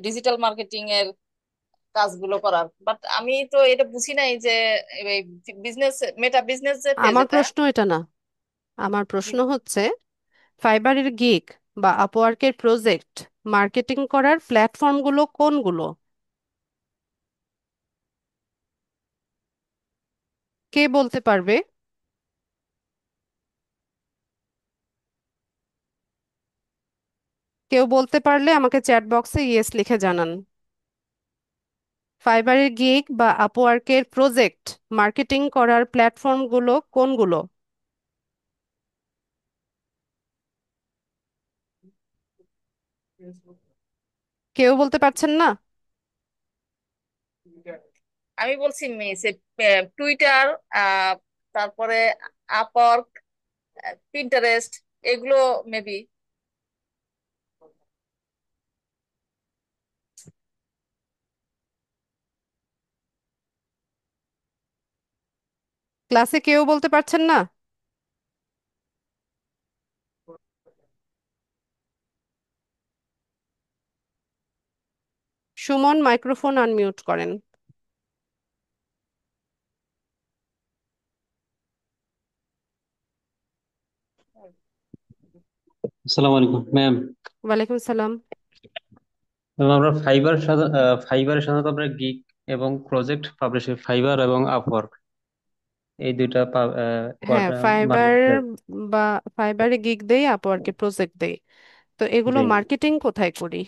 ডিজিটাল মার্কেটিং এর কাজগুলো করার, বাট আমি তো এটা বুঝি নাই যে বিজনেস, মেটা বিজনেস যে পেজ আমার এটা। প্রশ্ন এটা না, আমার প্রশ্ন হচ্ছে ফাইবারের গিগ বা আপওয়ার্কের প্রজেক্ট মার্কেটিং করার প্ল্যাটফর্মগুলো কোনগুলো, কে বলতে পারবে? কেউ বলতে পারলে আমাকে চ্যাট বক্সে ইয়েস লিখে জানান। ফাইবারের গিগ বা আপওয়ার্কের প্রজেক্ট মার্কেটিং করার প্ল্যাটফর্মগুলো কোনগুলো? কেউ বলতে পারছেন না? আমি বলছি মিস, টুইটার, তারপরে আপওয়ার্ক, পিন্টারেস্ট, এগুলো মেবি। ক্লাসে কেউ বলতে পারছেন না? সুমন মাইক্রোফোন আনমিউট করেন। আসসালামু আলাইকুম ম্যাম। ওয়ালাইকুম সালাম। ম্যাম, আমরা ফাইবারের সাধারণত আমরা গিগ এবং প্রজেক্ট পাবলিশ করি, ফাইবার এবং আপওয়ার্ক এই দুইটা হ্যাঁ ফাইবার মার্কেট। বা ফাইবারে গিগ দেই, আপওয়ার্কে প্রজেক্ট দেই, তো এগুলো জি, মার্কেটিং কোথায় করি?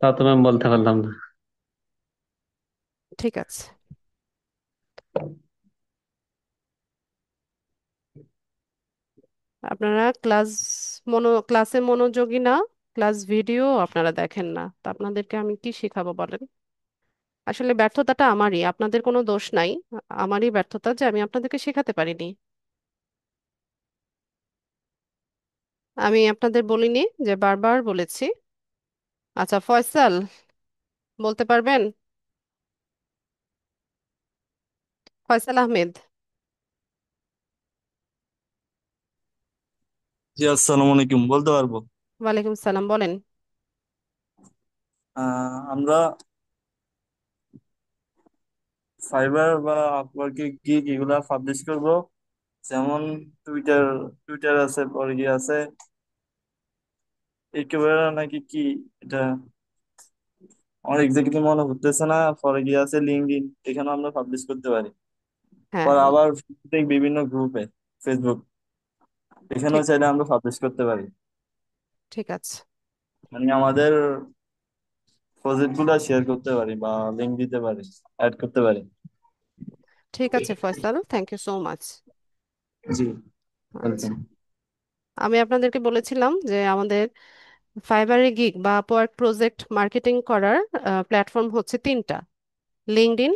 তা তো ম্যাম বলতে পারলাম না। ঠিক আছে, আপনারা ক্লাসে মনোযোগী না, ক্লাস ভিডিও আপনারা দেখেন না, তা আপনাদেরকে আমি কি শেখাবো বলেন? আসলে ব্যর্থতাটা আমারই, আপনাদের কোনো দোষ নাই। আমারই ব্যর্থতা যে আমি আপনাদেরকে শেখাতে পারিনি। আমি আপনাদের বলিনি যে বারবার বলেছি? আচ্ছা ফয়সাল, বলতে পারবেন? ফয়সাল আহমেদ। জি আসসালামু আলাইকুম, বলতে পারবো। ওয়ালাইকুম সালাম, বলেন। আমরা ফাইবার বা আপওয়ার্কে গিগ এগুলা পাবলিশ করব। যেমন টুইটার টুইটার আছে, পরে কি আছে একেবারে নাকি কি, এটা আমার এক্সাক্টলি মনে করতেছে না। পরে কি আছে লিঙ্কডইন, এখানে আমরা পাবলিশ করতে পারি। হ্যাঁ পরে হ্যাঁ, আবার বিভিন্ন গ্রুপে, ফেসবুক, এখানেও ঠিক, চাইলে আমরা পাবলিশ করতে পারি। ঠিক আছে। মানে আমাদের প্রজেক্ট গুলা শেয়ার করতে পারি বা লিঙ্ক দিতে পারি, অ্যাড করতে পারি। ঠিক আছে Faisal, thank you so much. জি, আচ্ছা, ওয়েলকাম। আমি আপনাদেরকে বলেছিলাম যে আমাদের ফাইবারে গিগ বা আপওয়ার্ক প্রজেক্ট মার্কেটিং করার প্ল্যাটফর্ম হচ্ছে তিনটা: লিঙ্কডইন,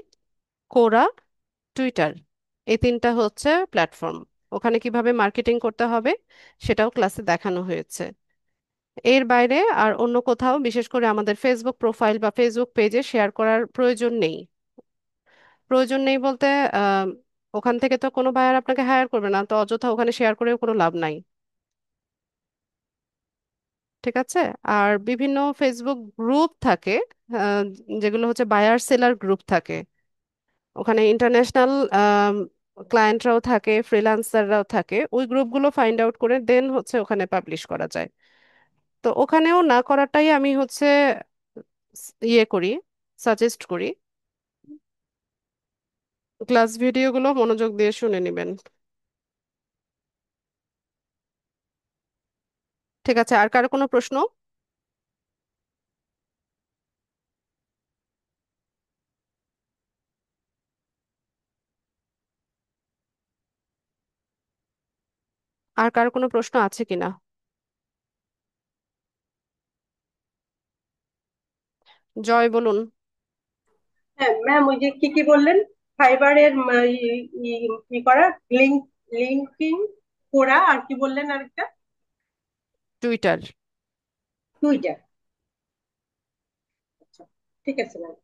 কোরা, টুইটার। এই তিনটা হচ্ছে প্ল্যাটফর্ম। ওখানে কিভাবে মার্কেটিং করতে হবে সেটাও ক্লাসে দেখানো হয়েছে। এর বাইরে আর অন্য কোথাও, বিশেষ করে আমাদের ফেসবুক প্রোফাইল বা ফেসবুক পেজে শেয়ার করার প্রয়োজন নেই। প্রয়োজন নেই বলতে আহ, ওখান থেকে তো কোনো বায়ার আপনাকে হায়ার করবে না, তো অযথা ওখানে শেয়ার করেও কোনো লাভ নাই। ঠিক আছে। আর বিভিন্ন ফেসবুক গ্রুপ থাকে, আহ, যেগুলো হচ্ছে বায়ার সেলার গ্রুপ থাকে। ওখানে ইন্টারন্যাশনাল ক্লায়েন্টরাও থাকে, ফ্রিল্যান্সাররাও থাকে, ওই গ্রুপগুলো ফাইন্ড আউট করে দেন হচ্ছে ওখানে পাবলিশ করা যায়। তো ওখানেও না করাটাই আমি হচ্ছে ইয়ে করি, সাজেস্ট করি। ক্লাস ভিডিওগুলো মনোযোগ দিয়ে শুনে নেবেন। ঠিক আছে, আর কারো কোনো প্রশ্ন? আর কারো কোনো প্রশ্ন আছে কিনা? জয় বলুন। হ্যাঁ ম্যাম, ওই যে কি কি বললেন, ফাইবারের কি করা, লিঙ্ক লিঙ্কিং করা, আর কি বললেন আরেকটা? টুইটার। টুইটার। আচ্ছা, ঠিক আছে ma'am.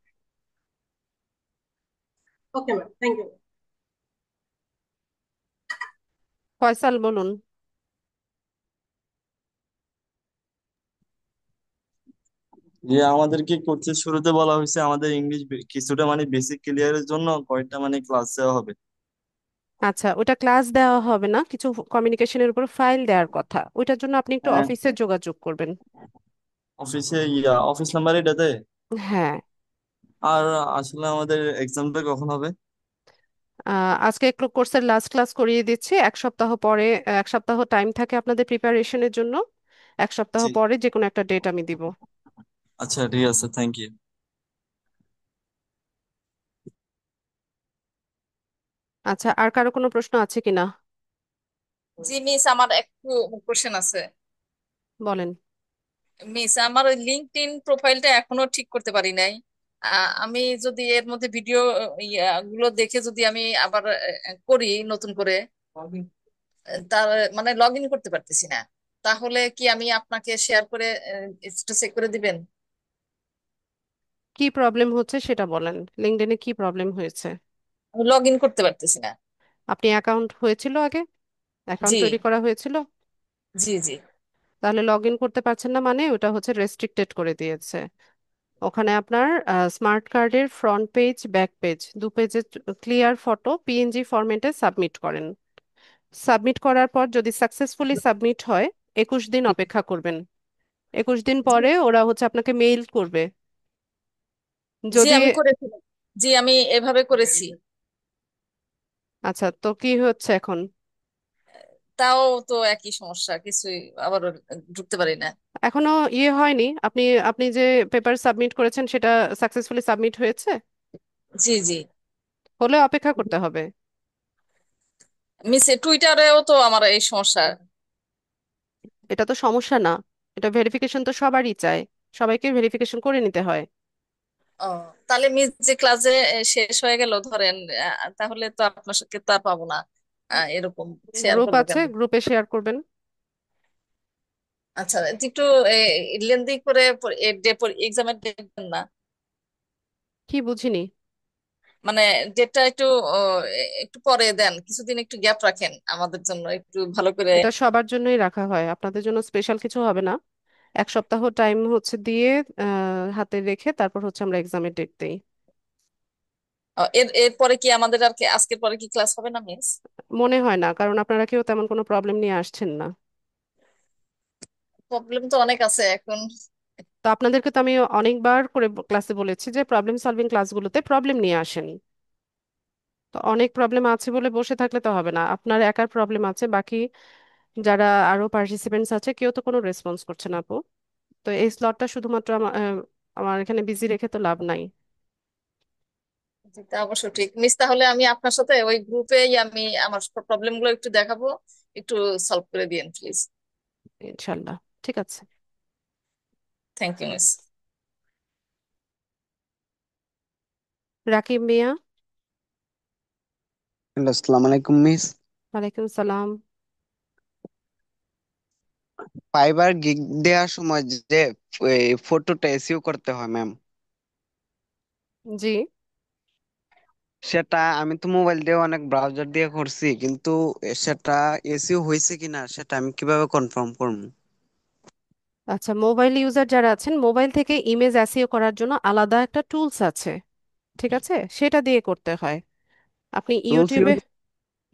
Okay ma'am, thank you. Faisal বলুন। যে আমাদেরকে কোর্সের শুরুতে বলা হয়েছে আমাদের ইংলিশ কিছুটা মানে বেসিক ক্লিয়ারের জন্য কয়েকটা মানে ক্লাস দেওয়া হবে। আচ্ছা, ওটা ক্লাস দেওয়া হবে না, কিছু কমিউনিকেশনের উপর ফাইল দেওয়ার কথা, ওইটার জন্য আপনি একটু হ্যাঁ, অফিসে যোগাযোগ করবেন। অফিসে অফিস নাম্বার এটাতে। হ্যাঁ। আর আসলে আমাদের এক্সামটা কখন হবে? আজকে একটু কোর্সের লাস্ট ক্লাস করিয়ে দিচ্ছি, এক সপ্তাহ পরে, এক সপ্তাহ টাইম থাকে আপনাদের প্রিপারেশনের জন্য, এক সপ্তাহ জি, পরে যে কোনো একটা ডেট আমি দিব। আচ্ছা ঠিক আছে, থ্যাংক ইউ। আচ্ছা, আর কারো কোনো প্রশ্ন আছে কিনা? জি মিস, আমার একটু কোশ্চেন আছে। বলেন। মিস, আমার ওই লিঙ্কডইন প্রোফাইলটা এখনো ঠিক করতে পারি নাই। আমি যদি এর মধ্যে ভিডিও গুলো দেখে যদি আমি আবার করি নতুন করে, তার মানে লগ ইন করতে পারতেছি না। তাহলে কি আমি আপনাকে শেয়ার করে একটু চেক করে দিবেন? কি প্রবলেম হচ্ছে সেটা বলেন, লিঙ্কডইনে কি প্রবলেম হয়েছে? আমি লগ ইন করতে পারতেছি না। আপনি অ্যাকাউন্ট হয়েছিল আগে? অ্যাকাউন্ট জি তৈরি করা হয়েছিল? জি জি। তাহলে লগ ইন করতে পারছেন না মানে ওটা হচ্ছে রেস্ট্রিক্টেড করে দিয়েছে। ওখানে আপনার স্মার্ট কার্ডের ফ্রন্ট পেজ, ব্যাক পেজ, দু পেজে ক্লিয়ার ফটো পিএনজি ফরম্যাটে সাবমিট করেন। সাবমিট করার পর যদি সাকসেসফুলি সাবমিট হয়, 21 দিন অপেক্ষা করবেন। 21 দিন পরে ওরা হচ্ছে আপনাকে মেইল করবে। জি যদি আমি করেছি। জি আমি এভাবে করেছি। আচ্ছা, তো কি হচ্ছে এখন? তাও তো একই সমস্যা, কিছুই আবার ঢুকতে পারি না। এখনো ইয়ে হয়নি? আপনি আপনি যে পেপার সাবমিট করেছেন সেটা সাকসেসফুলি সাবমিট হয়েছে? জি জি। হলে অপেক্ষা করতে হবে। মিস, টুইটারেও তো আমার এই সমস্যা। এটা তো সমস্যা না, এটা ভেরিফিকেশন তো সবারই চায়, সবাইকে ভেরিফিকেশন করে নিতে হয়। ও, তাহলে মিস যে ক্লাসে শেষ হয়ে গেল ধরেন, তাহলে তো আপনার সাথে তো আর পাবো না। এরকম শেয়ার গ্রুপ করবো আছে, কেন? গ্রুপে শেয়ার করবেন। আচ্ছা, একটু লেন্দি করে এক্সামের ডেট দেন না। কি বুঝিনি? মানে ডেটটা একটু ও, একটু পরে দেন, কিছুদিন একটু গ্যাপ রাখেন আমাদের জন্য একটু ভালো করে। এটা সবার জন্যই রাখা হয়, আপনাদের জন্য স্পেশাল কিছু হবে না। এক সপ্তাহ টাইম হচ্ছে দিয়ে হাতে রেখে তারপর হচ্ছে আমরা এক্সামের ডেট দেই। এরপরে কি আমাদের আর কি আজকের পরে কি ক্লাস হবে না মিস? মনে হয় না, কারণ আপনারা কেউ তেমন কোনো প্রবলেম নিয়ে আসছেন না। প্রবলেম তো অনেক আছে এখন। তো আপনাদেরকে তো আমি অনেকবার করে ক্লাসে বলেছি যে প্রবলেম সলভিং ক্লাসগুলোতে প্রবলেম নিয়ে আসেন। তো অনেক প্রবলেম আছে বলে বসে থাকলে তো হবে না, আপনার একার প্রবলেম আছে, বাকি যারা আরো পার্টিসিপেন্টস আছে কেউ তো কোনো রেসপন্স করছে না আপু। তো এই স্লটটা শুধুমাত্র আমার এখানে বিজি রেখে তো লাভ নাই। তা অবশ্য ঠিক মিস, তাহলে আমি আপনার সাথে ওই গ্রুপেই আমি আমার প্রবলেম গুলো একটু দেখাবো, একটু সলভ করে দিন প্লিজ। ইনশাল্লাহ। ঠিক আছে। Thank you miss. Rakib Mia. Hello, আসসালামু আলাইকুম মিস। ওয়ালাইকুম সালাম। ফাইবার গিগ দেওয়ার সময় যে ফটোটা এসইও করতে হয় ম্যাম, জি। সেটা আমি তো মোবাইল দিয়ে অনেক ব্রাউজার দিয়ে করছি, কিন্তু সেটা এসইও হয়েছে কিনা সেটা আমি কিভাবে কনফার্ম করবো? আচ্ছা, মোবাইল ইউজার যারা আছেন, মোবাইল থেকে ইমেজ এসইও করার জন্য আলাদা একটা টুলস আছে, ঠিক আছে, সেটা দিয়ে করতে হয়। আপনি টুলস ইউটিউবে, ইউজ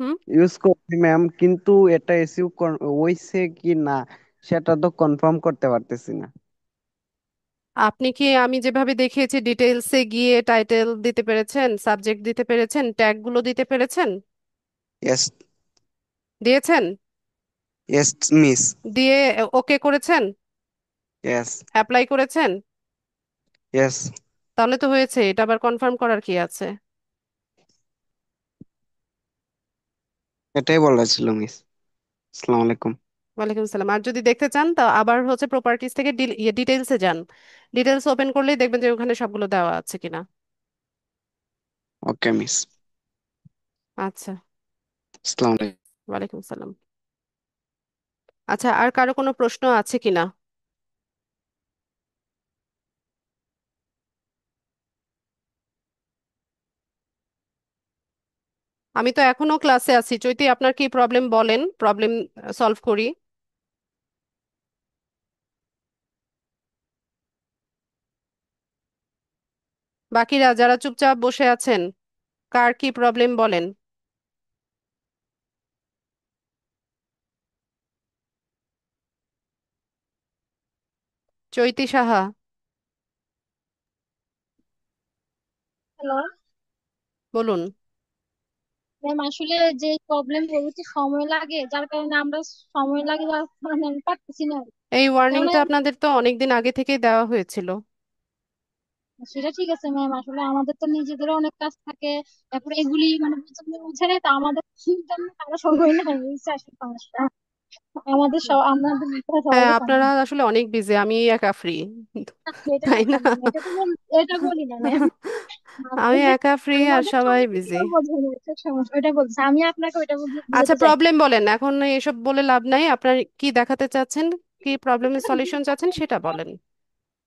হুম। ইউজ করছি ম্যাম, কিন্তু এটা এসইও হইছে কি না সেটা তো কনফার্ম করতে পারতেছি না। আপনি কি আমি যেভাবে দেখিয়েছি ডিটেলসে গিয়ে টাইটেল দিতে পেরেছেন, সাবজেক্ট দিতে পেরেছেন, ট্যাগ গুলো দিতে পেরেছেন? ইয়েস। দিয়েছেন? Yes miss. দিয়ে ওকে করেছেন? ইয়েস। অ্যাপ্লাই করেছেন? ইয়েস। তাহলে তো হয়েছে, এটা আবার কনফার্ম করার কি আছে? এটাই বলার ছিল মিস। আসসালামু আলাইকুম। ওয়ালাইকুম আসসালাম। আর যদি দেখতে চান তা আবার হচ্ছে প্রপার্টিজ থেকে ডিটেলসে যান। ডিটেলস ওপেন করলেই দেখবেন যে ওখানে সবগুলো দেওয়া আছে কিনা। ওকে মিস। আচ্ছা। আসসালামু আলাইকুম। ওয়ালাইকুম আসসালাম। আচ্ছা, আর কারো কোনো প্রশ্ন আছে কিনা? আমি তো এখনো ক্লাসে আছি। চৈতি, আপনার কি প্রবলেম বলেন, প্রবলেম সলভ করি। বাকিরা যারা চুপচাপ বসে আছেন, কার কি প্রবলেম বলেন। চৈতি সাহা, হ্যালো বলুন। ম্যাম, আসলে যে প্রবলেম বলতে সময় লাগে, যার কারণে আমরা সময় লাগে যার কারণে আমি পারতেছি না। এই মানে ওয়ার্নিংটা আপনাদের তো অনেকদিন আগে থেকেই দেওয়া হয়েছিল। সেটা ঠিক আছে ম্যাম, আসলে আমাদের তো নিজেদেরও অনেক কাজ থাকে। তারপরে এগুলি মানে বুঝতে বুঝে নেই তো আমাদের চিন্তা তারা সময় নাই, এই হচ্ছে আসল সমস্যা। আমাদের সব আমাদের ভিতরে হ্যাঁ, সবারই আপনারা সময়। আসলে অনেক বিজি, আমি একা ফ্রি। এটা তাই কথা না? না, এটা বলি না ম্যাম। আমি ওই যে একা ফ্রি আর আমাদের সবাই সবাইকে বিজি। কেউ বোঝে না, এটা সমস্যা, ওইটা বলছি আমি আপনাকে, ওইটা আচ্ছা, বুঝাতে চাই। প্রবলেম বলেন এখন, এসব বলে লাভ নাই। আপনার কি দেখাতে চাচ্ছেন, কি প্রবলেমের সলিউশন চাচ্ছেন সেটা বলেন।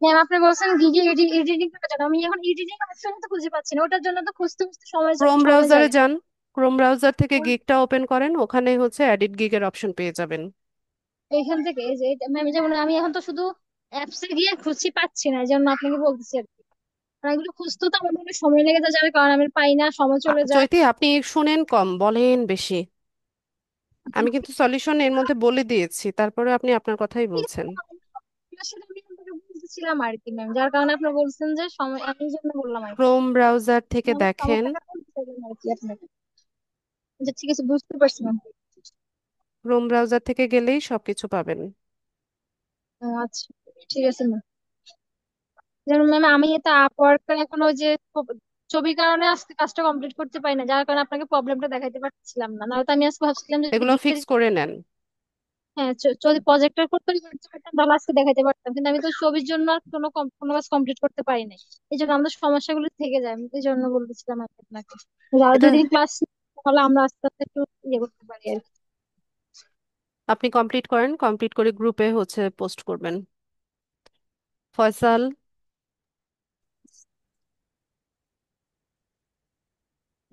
ম্যাম, আপনি বলছেন গিগে এডিটিং করার জন্য, আমি এখন এডিটিং অপশন তো খুঁজে পাচ্ছি না, ওটার জন্য তো খুঁজতে খুঁজতে ক্রোম সময় ব্রাউজারে যায়। যান। ক্রোম ব্রাউজার থেকে গিগটা ওপেন করেন, ওখানে হচ্ছে এডিট গিগের অপশন পেয়ে যাবেন। এইখান থেকে এই যে ম্যাম, যেমন আমি এখন তো শুধু অ্যাপসে গিয়ে খুঁজছি, পাচ্ছি না, এই জন্য আপনাকে বলতেছি আর কি। আর এগুলো খুঁজতে তো আমার অনেক সময় লেগে যায়, যার কারণে আমি পাই না, সময় চলে যায়। চৈতি, আপনি শুনেন কম, বলেন বেশি। আমি কিন্তু সলিউশন এর মধ্যে বলে দিয়েছি, তারপরে আপনি আপনার কথাই ঠিক আছে, বলছেন। আসলে আমি আপনাকে বলতেছিলাম আর কি ম্যাম, যার কারণে আপনি বলছেন যে সময়, আমি এই জন্য বললাম আর কি। ক্রোম ব্রাউজার থেকে আমার দেখেন। সমস্যাটা বলতে চাইলাম আর কি আপনাকে। আচ্ছা ঠিক আছে, বুঝতে পারছি ম্যাম। ক্রোম ব্রাউজার থেকে গেলেই সবকিছু পাবেন। আচ্ছা ঠিক আছে ম্যাম। যেমন ম্যাম, আমি এটা আপওয়ার্কের এখন ওই যে ছবির কারণে আজকে কাজটা কমপ্লিট করতে পারি না, যার কারণে আপনাকে প্রবলেমটা দেখাইতে পারছিলাম না। নাহলে তো আমি আজকে ভাবছিলাম যে যদি এগুলো গিফটের, ফিক্স করে নেন। হ্যাঁ যদি প্রজেক্টের করতে করতে পারতাম তাহলে আজকে দেখাইতে পারতাম, কিন্তু আমি তো ছবির জন্য আর কোনো কাজ কমপ্লিট করতে পারি নাই। এই জন্য আমাদের সমস্যাগুলো থেকে যায়, আমি এই জন্য বলতেছিলাম আর কি আপনাকে। আর এটা দুই দিন ক্লাস তাহলে আমরা আস্তে আস্তে একটু ইয়ে করতে পারি আর কি। আপনি কমপ্লিট করেন, কমপ্লিট করে গ্রুপে হচ্ছে পোস্ট করবেন। ফয়সাল,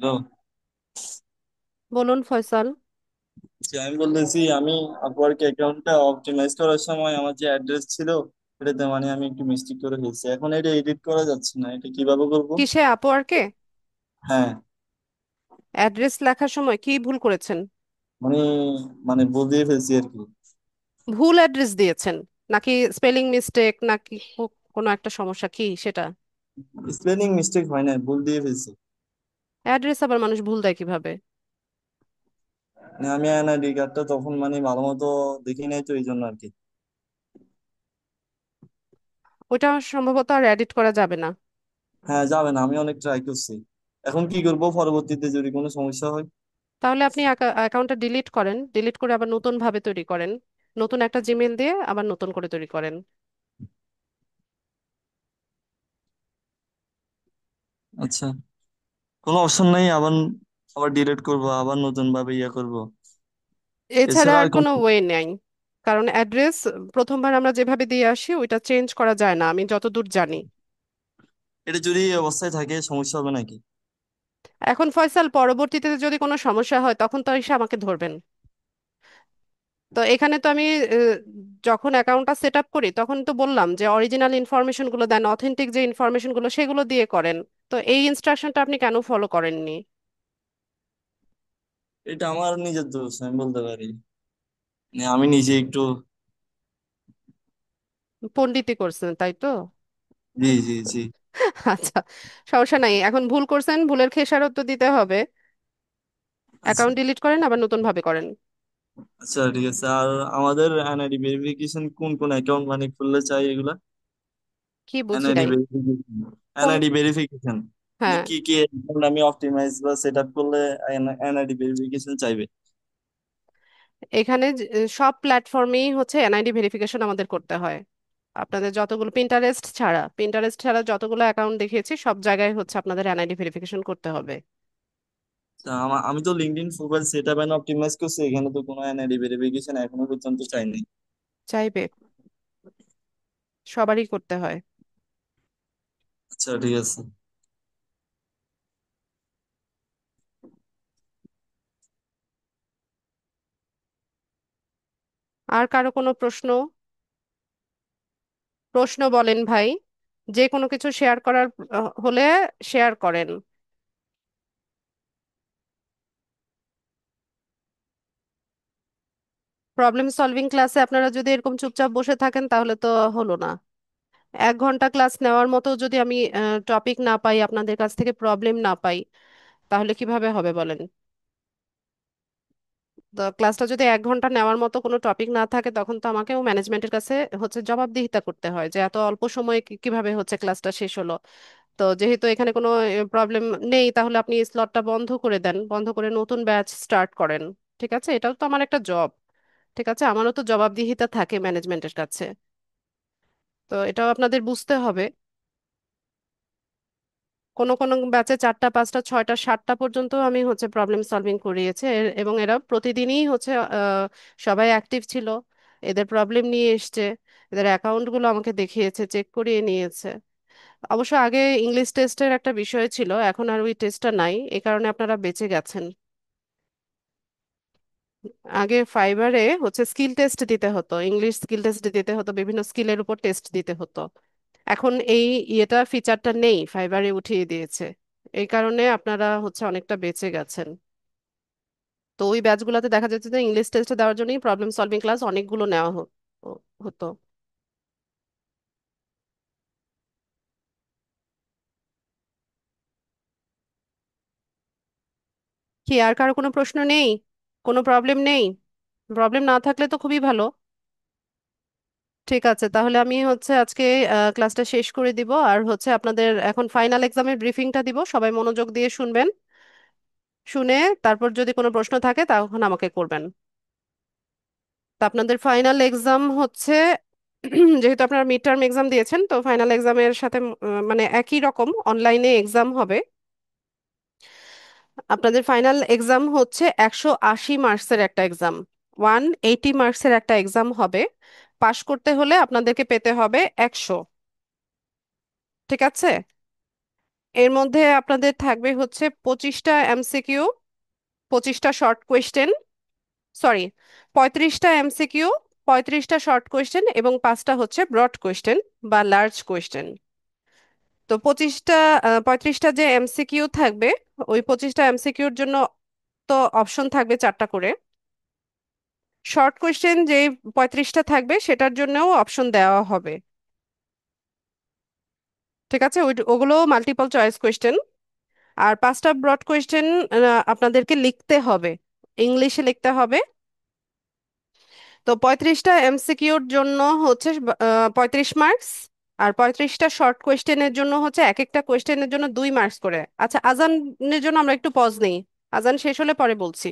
হ্যালো। বলুন ফয়সাল। আমি বলতেছি, আমি আপওয়ার্ক অ্যাকাউন্টটা অপটিমাইজ করার সময় আমার যে অ্যাড্রেস ছিল এটাতে মানে আমি একটু মিস্টেক করে ফেলছি, এখন এটা এডিট করা যাচ্ছে না, এটা কিভাবে করব? কিসে, আপওয়ার্কে? হ্যাঁ। অ্যাড্রেস লেখার সময় কি ভুল করেছেন? মানে মানে বদলিয়ে ফেলছি আর কি। ভুল অ্যাড্রেস দিয়েছেন নাকি স্পেলিং মিস্টেক, নাকি কোনো একটা সমস্যা কি সেটা? স্পেলিং মিস্টেক হয় না, ভুল দিয়ে ফেলছি। অ্যাড্রেস আবার মানুষ ভুল দেয় কিভাবে? মানে আমি এনআইডি কার্ডটা তখন মানে ভালো মতো দেখি নাই তো, এই জন্য আর কি। ওইটা সম্ভবত আর এডিট করা যাবে না। হ্যাঁ যাবে না, আমি অনেক ট্রাই করছি। এখন কি করব পরবর্তীতে যদি কোনো সমস্যা হয়? তাহলে আপনি অ্যাকাউন্টটা ডিলিট করেন, ডিলিট করে আবার নতুন ভাবে তৈরি করেন। নতুন একটা জিমেল দিয়ে আবার নতুন করে তৈরি করেন। আচ্ছা, কোনো অপশন নাই আবার আবার ডিলিট করব, আবার নতুন ভাবে ইয়ে করব? এছাড়া এছাড়া আর আর কোন? কোনো ওয়ে নেই। কারণ অ্যাড্রেস প্রথমবার আমরা যেভাবে দিয়ে আসি ওইটা চেঞ্জ করা যায় না, আমি যতদূর জানি। এটা যদি এই অবস্থায় থাকে সমস্যা হবে নাকি? এখন ফয়সাল, পরবর্তীতে যদি কোনো সমস্যা হয় তখন তো এসে আমাকে ধরবেন। তো এখানে তো আমি আহ, যখন অ্যাকাউন্টটা সেট আপ করি তখন তো বললাম যে অরিজিনাল ইনফরমেশন গুলো দেন, অথেন্টিক যে ইনফরমেশন গুলো সেগুলো দিয়ে করেন। তো এই ইনস্ট্রাকশনটা আপনি কেন ফলো করেননি? এটা আমার নিজের দোষ আমি বলতে পারি। আমি নিজে একটু। পণ্ডিতি করছেন তাই তো? জি জি জি। আচ্ছা, সমস্যা নাই, এখন ভুল করছেন, ভুলের খেসারত তো দিতে হবে। আচ্ছা অ্যাকাউন্ট ডিলিট করেন, আবার নতুন ভাবে করেন। আচ্ছা ঠিক আছে। আর আমাদের এনআইডি ভেরিফিকেশন কোন কোন অ্যাকাউন্ট মানে খুললে চাই এগুলা? কি বুঝি এনআইডি নাই। ভেরিফিকেশন। কোন? এনআইডি ভেরিফিকেশন হ্যাঁ, কি কি অ্যাকাউন্ট আমি অপটিমাইজ বা সেট আপ করলে এনআইডি ভেরিফিকেশন চাইবে? এখানে সব প্ল্যাটফর্মেই হচ্ছে এনআইডি ভেরিফিকেশন আমাদের করতে হয়। আপনাদের যতগুলো, পিন্টারেস্ট ছাড়া যতগুলো অ্যাকাউন্ট দেখিয়েছি সব জায়গায় হচ্ছে আপনাদের এনআইডি ভেরিফিকেশন করতে হবে। তা আমি তো LinkedIn profile set up and optimise করছি, এখানে তো কোনো এনআইডি ভেরিফিকেশন এখনো পর্যন্ত চাইনি। চাইবে, সবারই করতে হয়। আচ্ছা ঠিক আছে। আর কারো কোনো প্রশ্ন? প্রশ্ন বলেন ভাই, যে কোনো কিছু শেয়ার করার হলে শেয়ার করেন। প্রবলেম সলভিং ক্লাসে আপনারা যদি এরকম চুপচাপ বসে থাকেন তাহলে তো হলো না। 1 ঘন্টা ক্লাস নেওয়ার মতো যদি আমি টপিক না পাই, আপনাদের কাছ থেকে প্রবলেম না পাই, তাহলে কিভাবে হবে বলেন? তো ক্লাসটা যদি 1 ঘন্টা নেওয়ার মতো কোনো টপিক না থাকে, তখন তো আমাকেও ম্যানেজমেন্টের কাছে হচ্ছে জবাবদিহিতা করতে হয় যে এত অল্প সময়ে কিভাবে হচ্ছে ক্লাসটা শেষ হলো। তো যেহেতু এখানে কোনো প্রবলেম নেই, তাহলে আপনি স্লটটা বন্ধ করে দেন, বন্ধ করে নতুন ব্যাচ স্টার্ট করেন। ঠিক আছে, এটাও তো আমার একটা জব। ঠিক আছে, আমারও তো জবাবদিহিতা থাকে ম্যানেজমেন্টের কাছে। তো এটাও আপনাদের বুঝতে হবে। কোনো কোনো ব্যাচে 4টা 5টা 6টা 7টা পর্যন্ত আমি হচ্ছে প্রবলেম সলভিং করিয়েছে, এবং এরা প্রতিদিনই হচ্ছে সবাই অ্যাক্টিভ ছিল, এদের প্রবলেম নিয়ে এসছে, এদের অ্যাকাউন্টগুলো আমাকে দেখিয়েছে, চেক করিয়ে নিয়েছে। অবশ্য আগে ইংলিশ টেস্টের একটা বিষয় ছিল, এখন আর ওই টেস্টটা নাই, এই কারণে আপনারা বেঁচে গেছেন। আগে ফাইবারে হচ্ছে স্কিল টেস্ট দিতে হতো, ইংলিশ স্কিল টেস্ট দিতে হতো, বিভিন্ন স্কিলের উপর টেস্ট দিতে হতো। এখন এই ফিচারটা নেই, ফাইবারে উঠিয়ে দিয়েছে। এই কারণে আপনারা হচ্ছে অনেকটা বেঁচে গেছেন। তো ওই ব্যাচগুলোতে দেখা যাচ্ছে যে ইংলিশ টেস্ট দেওয়ার জন্যই প্রবলেম সলভিং ক্লাস অনেকগুলো নেওয়া হতো। কি আর কারো কোনো প্রশ্ন নেই? কোনো প্রবলেম নেই? প্রবলেম না থাকলে তো খুবই ভালো। ঠিক আছে, তাহলে আমি হচ্ছে আজকে ক্লাসটা শেষ করে দিব, আর হচ্ছে আপনাদের এখন ফাইনাল এক্সামের ব্রিফিংটা দিব, সবাই মনোযোগ দিয়ে শুনবেন। শুনে তারপর যদি কোনো প্রশ্ন থাকে তখন আমাকে করবেন। তা আপনাদের ফাইনাল এক্সাম হচ্ছে যেহেতু আপনারা মিড টার্ম এক্সাম দিয়েছেন, তো ফাইনাল এক্সামের সাথে মানে একই রকম অনলাইনে এক্সাম হবে। আপনাদের ফাইনাল এক্সাম হচ্ছে 180 মার্কসের একটা এক্সাম, 180 মার্কসের একটা এক্সাম হবে। পাশ করতে হলে আপনাদেরকে পেতে হবে 100। ঠিক আছে, এর মধ্যে আপনাদের থাকবে হচ্ছে 25টা এমসিকিউ, 25টা শর্ট কোয়েশ্চেন, সরি, 35টা এমসিকিউ, 35টা শর্ট কোয়েশ্চেন এবং 5টা হচ্ছে ব্রড কোয়েশ্চেন বা লার্জ কোয়েশ্চেন। তো 35টা যে এমসিকিউ থাকবে, ওই 25টা এমসিকিউর জন্য তো অপশন থাকবে 4টা করে। শর্ট কোয়েশ্চেন যে 35টা থাকবে সেটার জন্যও অপশন দেওয়া হবে। ঠিক আছে, ওগুলো মাল্টিপল চয়েস কোয়েশ্চেন। আর 5টা ব্রড কোয়েশ্চেন আপনাদেরকে লিখতে হবে, ইংলিশে লিখতে হবে। তো 35টা এমসিকিউর জন্য হচ্ছে 35 মার্কস, আর 35টা শর্ট কোয়েশ্চেনের জন্য হচ্ছে এক একটা কোয়েশ্চেনের জন্য 2 মার্কস করে। আচ্ছা, আজানের জন্য আমরা একটু পজ নেই, আজান শেষ হলে পরে বলছি।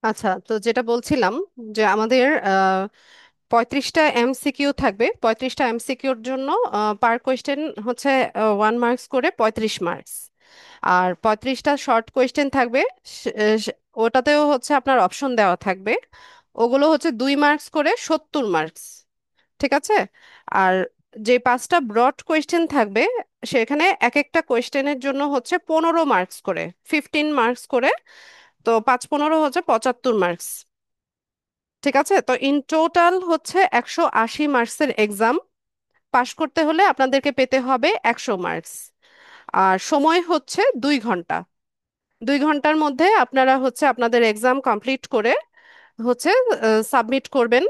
আচ্ছা, তো যেটা বলছিলাম যে আমাদের 35টা এমসিকিউ থাকবে। 35টা এমসিকিউর জন্য পার কোয়েশ্চেন হচ্ছে 1 মার্কস করে 35 মার্কস। আর 35টা শর্ট কোয়েশ্চেন থাকবে। ওটাতেও হচ্ছে আপনার অপশন দেওয়া থাকবে। ওগুলো হচ্ছে 2 মার্কস করে 70 মার্কস। ঠিক আছে। আর যে 5টা ব্রড কোয়েশ্চেন থাকবে, সেখানে এক একটা কোয়েশ্চেনের জন্য হচ্ছে 15 মার্কস করে, 15 মার্কস করে। তো 5 15 হচ্ছে 75 মার্কস। ঠিক আছে। তো ইন টোটাল হচ্ছে 180 মার্কসের এক্সাম। পাশ করতে হলে আপনাদেরকে পেতে হবে 100 মার্কস। আর সময় হচ্ছে 2 ঘন্টা। 2 ঘন্টার মধ্যে আপনারা হচ্ছে আপনাদের এক্সাম কমপ্লিট করে হচ্ছে সাবমিট করবেন।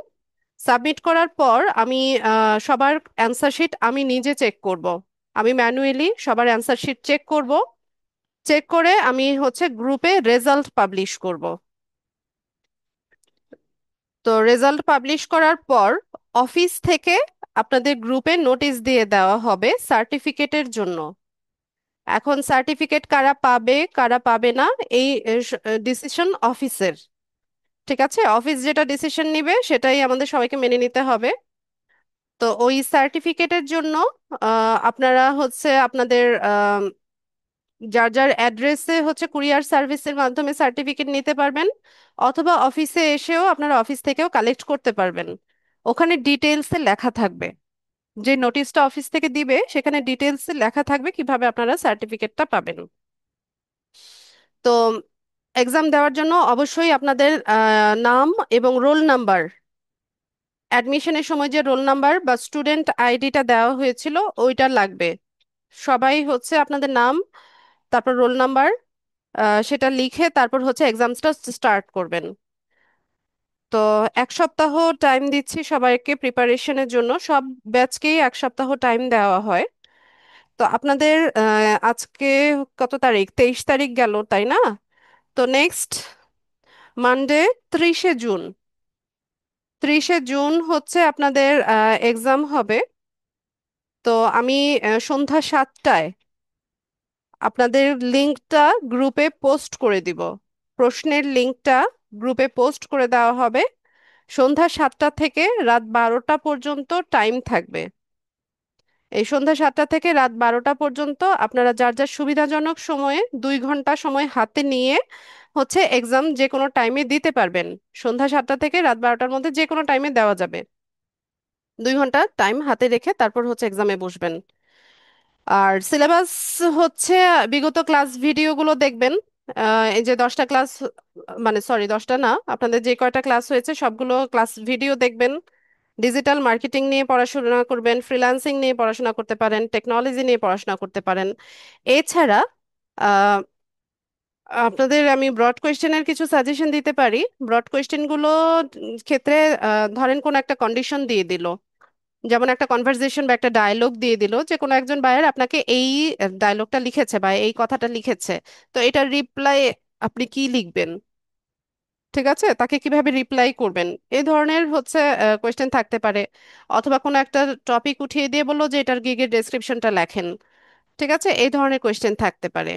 সাবমিট করার পর আমি সবার অ্যান্সার শিট আমি নিজে চেক করব। আমি ম্যানুয়ালি সবার অ্যান্সার শিট চেক করব। চেক করে আমি হচ্ছে গ্রুপে রেজাল্ট পাবলিশ করব। তো রেজাল্ট পাবলিশ করার পর অফিস থেকে আপনাদের গ্রুপে নোটিশ দিয়ে দেওয়া হবে সার্টিফিকেটের জন্য। এখন সার্টিফিকেট কারা পাবে কারা পাবে না, এই ডিসিশন অফিসের। ঠিক আছে। অফিস যেটা ডিসিশন নিবে সেটাই আমাদের সবাইকে মেনে নিতে হবে। তো ওই সার্টিফিকেটের জন্য আপনারা হচ্ছে আপনাদের যার যার অ্যাড্রেসে হচ্ছে কুরিয়ার সার্ভিসের মাধ্যমে সার্টিফিকেট নিতে পারবেন, অথবা অফিসে এসেও আপনারা অফিস থেকেও কালেক্ট করতে পারবেন। ওখানে ডিটেলসে লেখা থাকবে। যে নোটিশটা অফিস থেকে দিবে সেখানে ডিটেলসে লেখা থাকবে কিভাবে আপনারা সার্টিফিকেটটা পাবেন। তো এক্সাম দেওয়ার জন্য অবশ্যই আপনাদের নাম এবং রোল নাম্বার, অ্যাডমিশনের সময় যে রোল নাম্বার বা স্টুডেন্ট আইডিটা দেওয়া হয়েছিল ওইটা লাগবে। সবাই হচ্ছে আপনাদের নাম, তারপর রোল নাম্বার, সেটা লিখে তারপর হচ্ছে এক্সামসটা স্টার্ট করবেন। তো 1 সপ্তাহ টাইম দিচ্ছি সবাইকে প্রিপারেশনের জন্য। সব ব্যাচকেই 1 সপ্তাহ টাইম দেওয়া হয়। তো আপনাদের আজকে কত তারিখ? 23 তারিখ গেল, তাই না? তো নেক্সট মানডে 30শে জুন, 30শে জুন হচ্ছে আপনাদের এক্সাম হবে। তো আমি সন্ধ্যা 7টায় আপনাদের লিঙ্কটা গ্রুপে পোস্ট করে দিব। প্রশ্নের লিঙ্কটা গ্রুপে পোস্ট করে দেওয়া হবে। সন্ধ্যা 7টা থেকে রাত 12টা পর্যন্ত টাইম থাকবে। এই সন্ধ্যা 7টা থেকে রাত 12টা পর্যন্ত আপনারা যার যার সুবিধাজনক সময়ে 2 ঘন্টা সময় হাতে নিয়ে হচ্ছে এক্সাম যে কোনো টাইমে দিতে পারবেন। সন্ধ্যা 7টা থেকে রাত 12টার মধ্যে যে কোনো টাইমে দেওয়া যাবে। 2 ঘন্টা টাইম হাতে রেখে তারপর হচ্ছে এক্সামে বসবেন। আর সিলেবাস হচ্ছে বিগত ক্লাস ভিডিওগুলো দেখবেন। এই যে 10টা ক্লাস, মানে সরি 10টা না, আপনাদের যে কয়টা ক্লাস হয়েছে সবগুলো ক্লাস ভিডিও দেখবেন। ডিজিটাল মার্কেটিং নিয়ে পড়াশোনা করবেন, ফ্রিল্যান্সিং নিয়ে পড়াশোনা করতে পারেন, টেকনোলজি নিয়ে পড়াশোনা করতে পারেন। এছাড়া আহ, আপনাদের আমি ব্রড কোয়েশ্চেনের কিছু সাজেশন দিতে পারি। ব্রড কোয়েশ্চেনগুলো ক্ষেত্রে ধরেন কোন একটা কন্ডিশন দিয়ে দিল, যেমন একটা কনভারসেশন বা একটা ডায়লগ দিয়ে দিল যে কোনো একজন বায়ার আপনাকে এই ডায়লগটা লিখেছে বা এই কথাটা লিখেছে। তো এটার রিপ্লাই আপনি কি লিখবেন? ঠিক আছে, তাকে কিভাবে রিপ্লাই করবেন? এই ধরনের হচ্ছে কোয়েশ্চেন থাকতে পারে। অথবা কোনো একটা টপিক উঠিয়ে দিয়ে বললো যে এটার গিগের ডেসক্রিপশনটা লেখেন। ঠিক আছে, এই ধরনের কোয়েশ্চেন থাকতে পারে।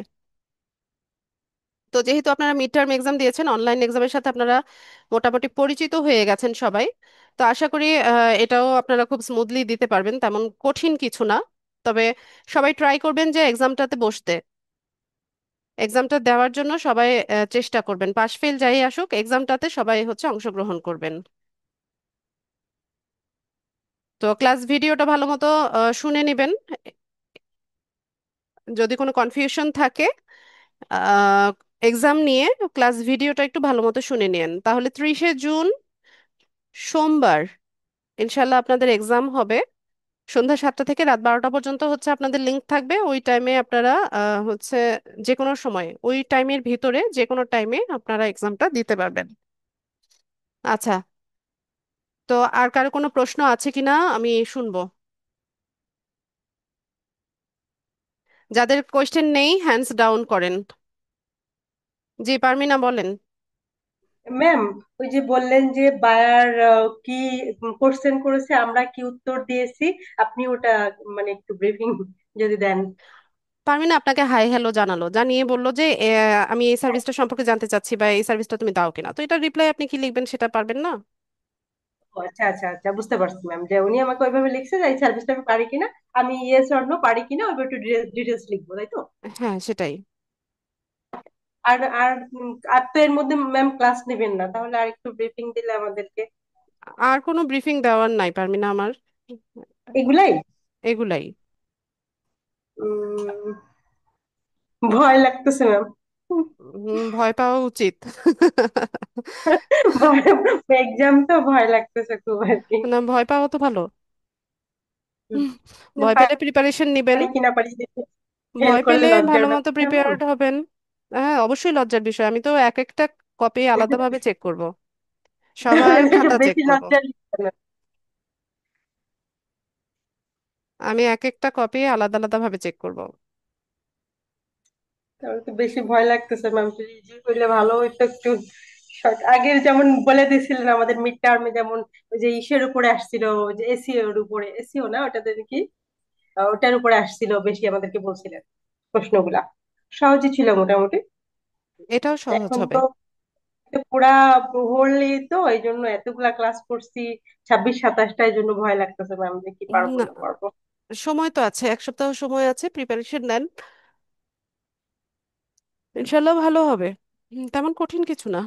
তো যেহেতু আপনারা মিড টার্ম এক্সাম দিয়েছেন, অনলাইন এক্সামের সাথে আপনারা মোটামুটি পরিচিত হয়ে গেছেন সবাই। তো আশা করি এটাও আপনারা খুব স্মুথলি দিতে পারবেন, তেমন কঠিন কিছু না। তবে সবাই ট্রাই করবেন যে এক্সামটাতে বসতে। এক্সামটা দেওয়ার জন্য সবাই চেষ্টা করবেন, পাশ ফেল যাই আসুক এক্সামটাতে সবাই হচ্ছে অংশগ্রহণ করবেন। তো ক্লাস ভিডিওটা ভালো মতো শুনে নেবেন। যদি কোনো কনফিউশন থাকে এক্সাম নিয়ে, ক্লাস ভিডিওটা একটু ভালো মতো শুনে নিন, তাহলে 30শে জুন সোমবার ইনশাল্লাহ আপনাদের এক্সাম হবে। সন্ধ্যা 7টা থেকে রাত 12টা পর্যন্ত হচ্ছে আপনাদের লিঙ্ক থাকবে। ওই টাইমে আপনারা হচ্ছে যে কোনো সময় ওই টাইমের ভিতরে যে কোনো টাইমে আপনারা এক্সামটা দিতে পারবেন। আচ্ছা, তো আর কারো কোনো প্রশ্ন আছে কিনা আমি শুনবো। যাদের কোয়েশ্চেন নেই হ্যান্ডস ডাউন করেন। জি পারমিনা বলেন। ম্যাম, ওই যে বললেন যে বায়ার কি কোশ্চেন করেছে, আমরা কি উত্তর দিয়েছি, আপনি ওটা মানে একটু ব্রিফিং যদি দেন। পারমিন আপনাকে হাই হ্যালো জানালো, জানিয়ে বললো যে আমি এই সার্ভিসটা সম্পর্কে জানতে চাচ্ছি বা এই সার্ভিসটা তুমি দাও কিনা, তো এটা রিপ্লাই আপনি কি লিখবেন সেটা পারবেন না? ও আচ্ছা আচ্ছা আচ্ছা, বুঝতে পারছি ম্যাম, যে উনি আমাকে ওইভাবে লিখছে যে এই সার্ভিসটা আমি পারি কিনা, আমি ইয়েস অর নো পারি কিনা ওইভাবে একটু ডিটেলস লিখবো, তাই তো? হ্যাঁ সেটাই। আর আর আর তো এর মধ্যে ম্যাম ক্লাস নেবেন না, তাহলে আর একটু ব্রিফিং দিলে আমাদেরকে। আর কোনো ব্রিফিং দেওয়ার নাই পারমিনা আমার, এগুলাই। এগুলাই। উম, ভয় লাগতেছে ম্যাম। ভয় পাওয়া উচিত। এক্সাম তো ভয় লাগতেছে খুব আর কি। না, ভয় পাওয়া তো ভালো। হুম, ভয় পেলে প্রিপারেশন নিবেন, পারি কিনা পারি, ফেল ভয় করলে পেলে লজ্জার ভালো মতো ব্যাপার না ম্যাম। প্রিপেয়ার্ড হবেন। হ্যাঁ অবশ্যই লজ্জার বিষয়, আমি তো এক একটা কপি আলাদাভাবে চেক করব, সবার তাহলে একটু খাতা চেক বেশি করব। লজ্জা লিখতে হবে। আমি এক একটা কপি আলাদা আলাদা ভাবে চেক করব। তাহলে তো বেশি ভয় লাগতেছে ম্যাম, ইজি হইলে ভালো হইতো একটু। আগের যেমন বলে দিয়েছিলেন আমাদের মিড টার্মে, যেমন ওই যে ইসের উপরে আসছিল, ওই যে এসিও এর উপরে, এসিও না ওটাতে কি, ওটার উপরে আসছিল বেশি, আমাদেরকে বলছিলেন প্রশ্নগুলা সহজই ছিল মোটামুটি। এটাও সহজ এখন হবে। তো পুরা হলে তো এই জন্য এতগুলা ক্লাস করছি, 26 27টা, এই জন্য ভয় লাগতেছে ম্যাম যে কি পারবো না, না পারবো। সময় তো আছে, এক সপ্তাহ সময় আছে, প্রিপারেশন নেন, ইনশাল্লাহ ভালো হবে। তেমন কঠিন কিছু না।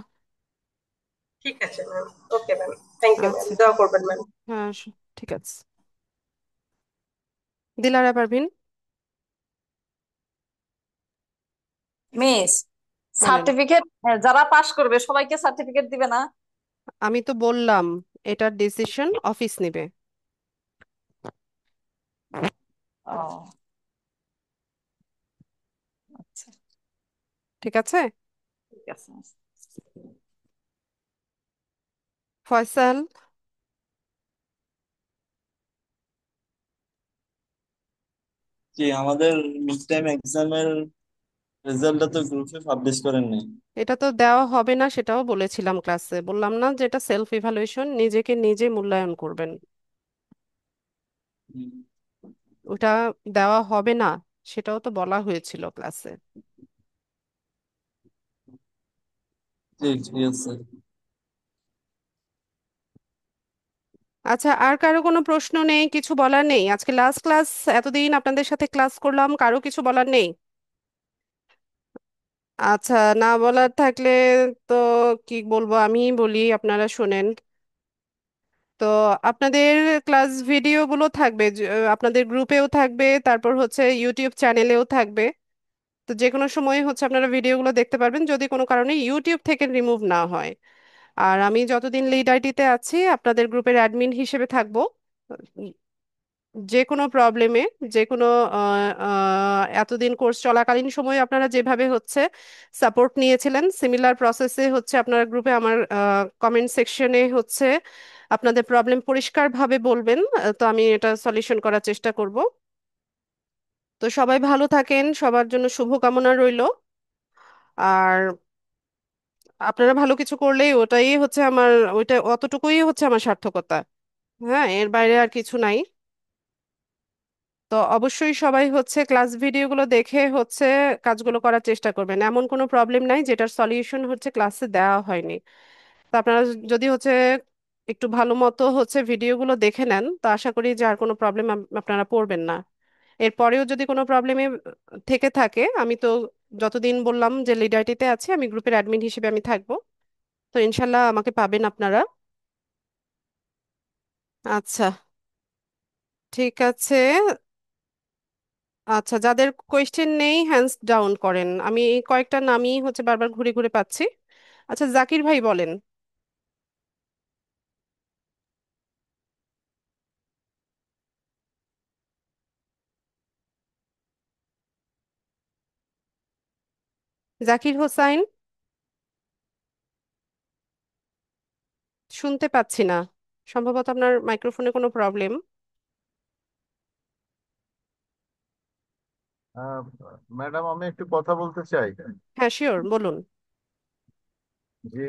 ঠিক আছে ma'am. Okay ma'am. Thank you ma'am, আচ্ছা। দোয়া করবেন ম্যাম। হ্যাঁ ঠিক আছে। দিলারা পারভিন মিস, বলেন। সার্টিফিকেট যারা পাশ করবে সবাইকে সার্টিফিকেট দিবে না? আমি তো বললাম এটার ডিসিশন অফিস নেবে। ও আচ্ছা, ঠিক আছে। ঠিক আছে। ফয়সাল। যে আমাদের মিড টাইম এক্সামের রেজাল্টটা তো গ্রুপে পাবলিশ করেন নাই। এটা তো দেওয়া হবে না, সেটাও বলেছিলাম ক্লাসে, বললাম না যে এটা সেলফ ইভালুয়েশন, নিজেকে নিজে মূল্যায়ন করবেন, হুম, ওটা দেওয়া হবে না, সেটাও তো বলা হয়েছিল ক্লাসে। ঠিক ঠিক আছে। আচ্ছা, আর কারো কোনো প্রশ্ন নেই, কিছু বলার নেই? আজকে লাস্ট ক্লাস, এতদিন আপনাদের সাথে ক্লাস করলাম, কারো কিছু বলার নেই? আচ্ছা, না বলার থাকলে তো কি বলবো, আমি বলি আপনারা শোনেন। তো আপনাদের ক্লাস ভিডিওগুলো থাকবে, আপনাদের গ্রুপেও থাকবে, তারপর হচ্ছে ইউটিউব চ্যানেলেও থাকবে। তো যে কোনো সময় হচ্ছে আপনারা ভিডিওগুলো দেখতে পারবেন যদি কোনো কারণে ইউটিউব থেকে রিমুভ না হয়। আর আমি যতদিন লিড আইটিতে আছি আপনাদের গ্রুপের অ্যাডমিন হিসেবে থাকবো। যে কোনো প্রবলেমে, যে কোনো এতদিন কোর্স চলাকালীন সময়ে আপনারা যেভাবে হচ্ছে সাপোর্ট নিয়েছিলেন, সিমিলার প্রসেসে হচ্ছে আপনারা গ্রুপে আমার কমেন্ট সেকশনে হচ্ছে আপনাদের প্রবলেম পরিষ্কারভাবে বলবেন। তো আমি এটা সলিউশন করার চেষ্টা করব। তো সবাই ভালো থাকেন, সবার জন্য শুভকামনা রইল। আর আপনারা ভালো কিছু করলেই ওটাই হচ্ছে আমার, ওইটা অতটুকুই হচ্ছে আমার সার্থকতা। হ্যাঁ, এর বাইরে আর কিছু নাই। তো অবশ্যই সবাই হচ্ছে ক্লাস ভিডিওগুলো দেখে হচ্ছে কাজগুলো করার চেষ্টা করবেন, এমন কোনো প্রবলেম নাই যেটার সলিউশন হচ্ছে ক্লাসে দেওয়া হয়নি। তো আপনারা যদি হচ্ছে একটু ভালো মতো হচ্ছে ভিডিওগুলো দেখে নেন, তো আশা করি যে আর কোনো প্রবলেম আপনারা পড়বেন না। এরপরেও যদি কোনো প্রবলেমে থেকে থাকে, আমি তো যতদিন বললাম যে লিডারটিতে আছি, আমি গ্রুপের অ্যাডমিন হিসেবে আমি থাকবো। তো ইনশাল্লাহ আমাকে পাবেন আপনারা। আচ্ছা, ঠিক আছে। আচ্ছা, যাদের কোয়েশ্চেন নেই হ্যান্ডস ডাউন করেন, আমি এই কয়েকটা নামই হচ্ছে বারবার ঘুরে ঘুরে পাচ্ছি। আচ্ছা, জাকির ভাই বলেন। জাকির হোসাইন, শুনতে পাচ্ছি না, সম্ভবত আপনার মাইক্রোফোনে কোনো প্রবলেম। ম্যাডাম, আমি একটু কথা বলতে চাই। হ্যাঁ শিওর, বলুন। যে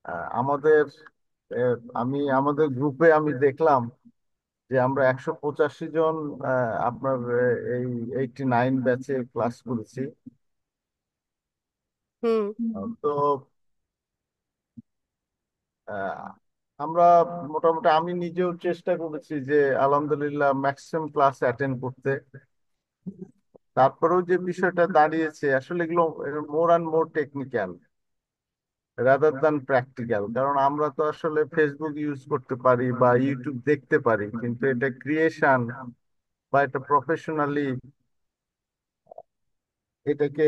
আহ, আমাদের আমাদের গ্রুপে আমি দেখলাম যে আমরা 185 জন আপনার এই 89 ব্যাচে ক্লাস করেছি। হুম। তো আহ, আমরা মোটামুটি আমি নিজেও চেষ্টা করেছি যে আলহামদুলিল্লাহ ম্যাক্সিমাম ক্লাস অ্যাটেন্ড করতে। তারপরেও যে বিষয়টা দাঁড়িয়েছে আসলে এগুলো more and more technical rather than practical, কারণ আমরা তো আসলে ফেসবুক ইউজ করতে পারি বা ইউটিউব দেখতে পারি, কিন্তু এটা ক্রিয়েশন বা এটা প্রফেশনালি এটাকে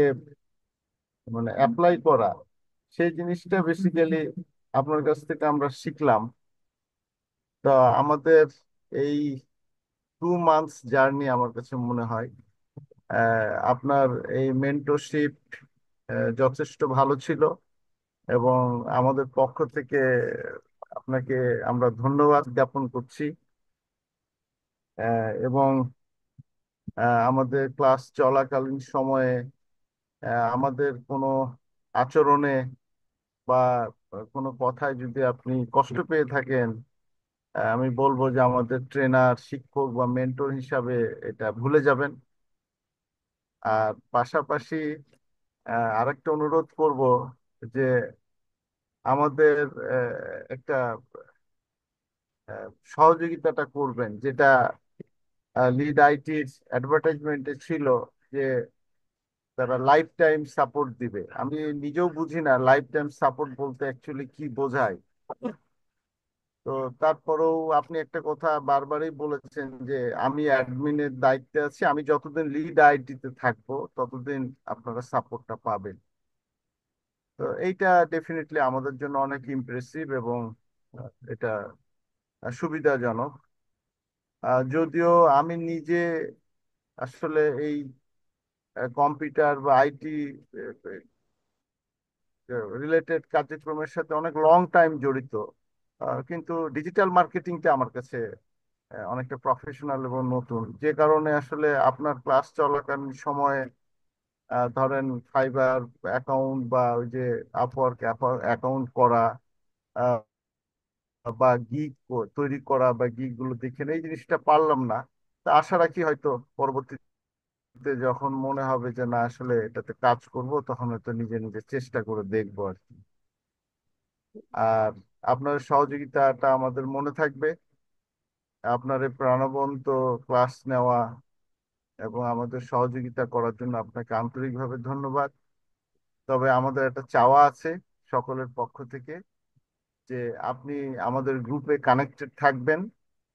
মানে অ্যাপ্লাই করা, সেই জিনিসটা বেসিক্যালি আপনার কাছ থেকে আমরা শিখলাম। তো আমাদের এই 2 মান্থস জার্নি আমার কাছে মনে হয় আপনার এই মেন্টরশিপ যথেষ্ট ভালো ছিল, এবং আমাদের পক্ষ থেকে আপনাকে আমরা ধন্যবাদ জ্ঞাপন করছি। এবং আমাদের ক্লাস চলাকালীন সময়ে আমাদের কোনো আচরণে বা কোনো কথায় যদি আপনি কষ্ট পেয়ে থাকেন, আমি বলবো যে আমাদের ট্রেনার, শিক্ষক বা মেন্টর হিসাবে এটা ভুলে যাবেন। আর পাশাপাশি আরেকটা অনুরোধ করব যে আমাদের একটা সহযোগিতাটা করবেন, যেটা লিড আইটির অ্যাডভার্টাইজমেন্টে ছিল, যে তারা লাইফ টাইম সাপোর্ট দিবে। আমি নিজেও বুঝি না লাইফ টাইম সাপোর্ট বলতে অ্যাকচুয়ালি কি বোঝায়। তো তারপরেও আপনি একটা কথা বারবারই বলেছেন যে আমি অ্যাডমিনের দায়িত্বে আছি, আমি যতদিন লিড আইটিতে থাকবো ততদিন আপনারা সাপোর্টটা পাবেন। তো এইটা ডেফিনেটলি আমাদের জন্য অনেক ইমপ্রেসিভ, এবং এটা সুবিধাজনক। যদিও আমি নিজে আসলে এই কম্পিউটার বা আইটি রিলেটেড কার্যক্রমের সাথে অনেক লং টাইম জড়িত, কিন্তু ডিজিটাল মার্কেটিংটা আমার কাছে অনেকটা প্রফেশনাল এবং নতুন, যে কারণে আসলে আপনার ক্লাস চলাকালীন সময়ে ধরেন ফাইবার অ্যাকাউন্ট বা ওই যে আপওয়ার্ক অ্যাকাউন্ট করা আহ, বা গিগ তৈরি করা বা গিগ গুলো দেখে এই জিনিসটা পারলাম না। তা আশা রাখি হয়তো পরবর্তীতে যখন মনে হবে যে না আসলে এটাতে কাজ করব, তখন হয়তো নিজে নিজে চেষ্টা করে দেখবো আর কি। আর আপনার সহযোগিতাটা আমাদের মনে থাকবে। আপনার এই প্রাণবন্ত ক্লাস নেওয়া এবং আমাদের সহযোগিতা করার জন্য আপনাকে আন্তরিকভাবে ধন্যবাদ। তবে আমাদের একটা চাওয়া আছে সকলের পক্ষ থেকে, যে আপনি আমাদের গ্রুপে কানেক্টেড থাকবেন,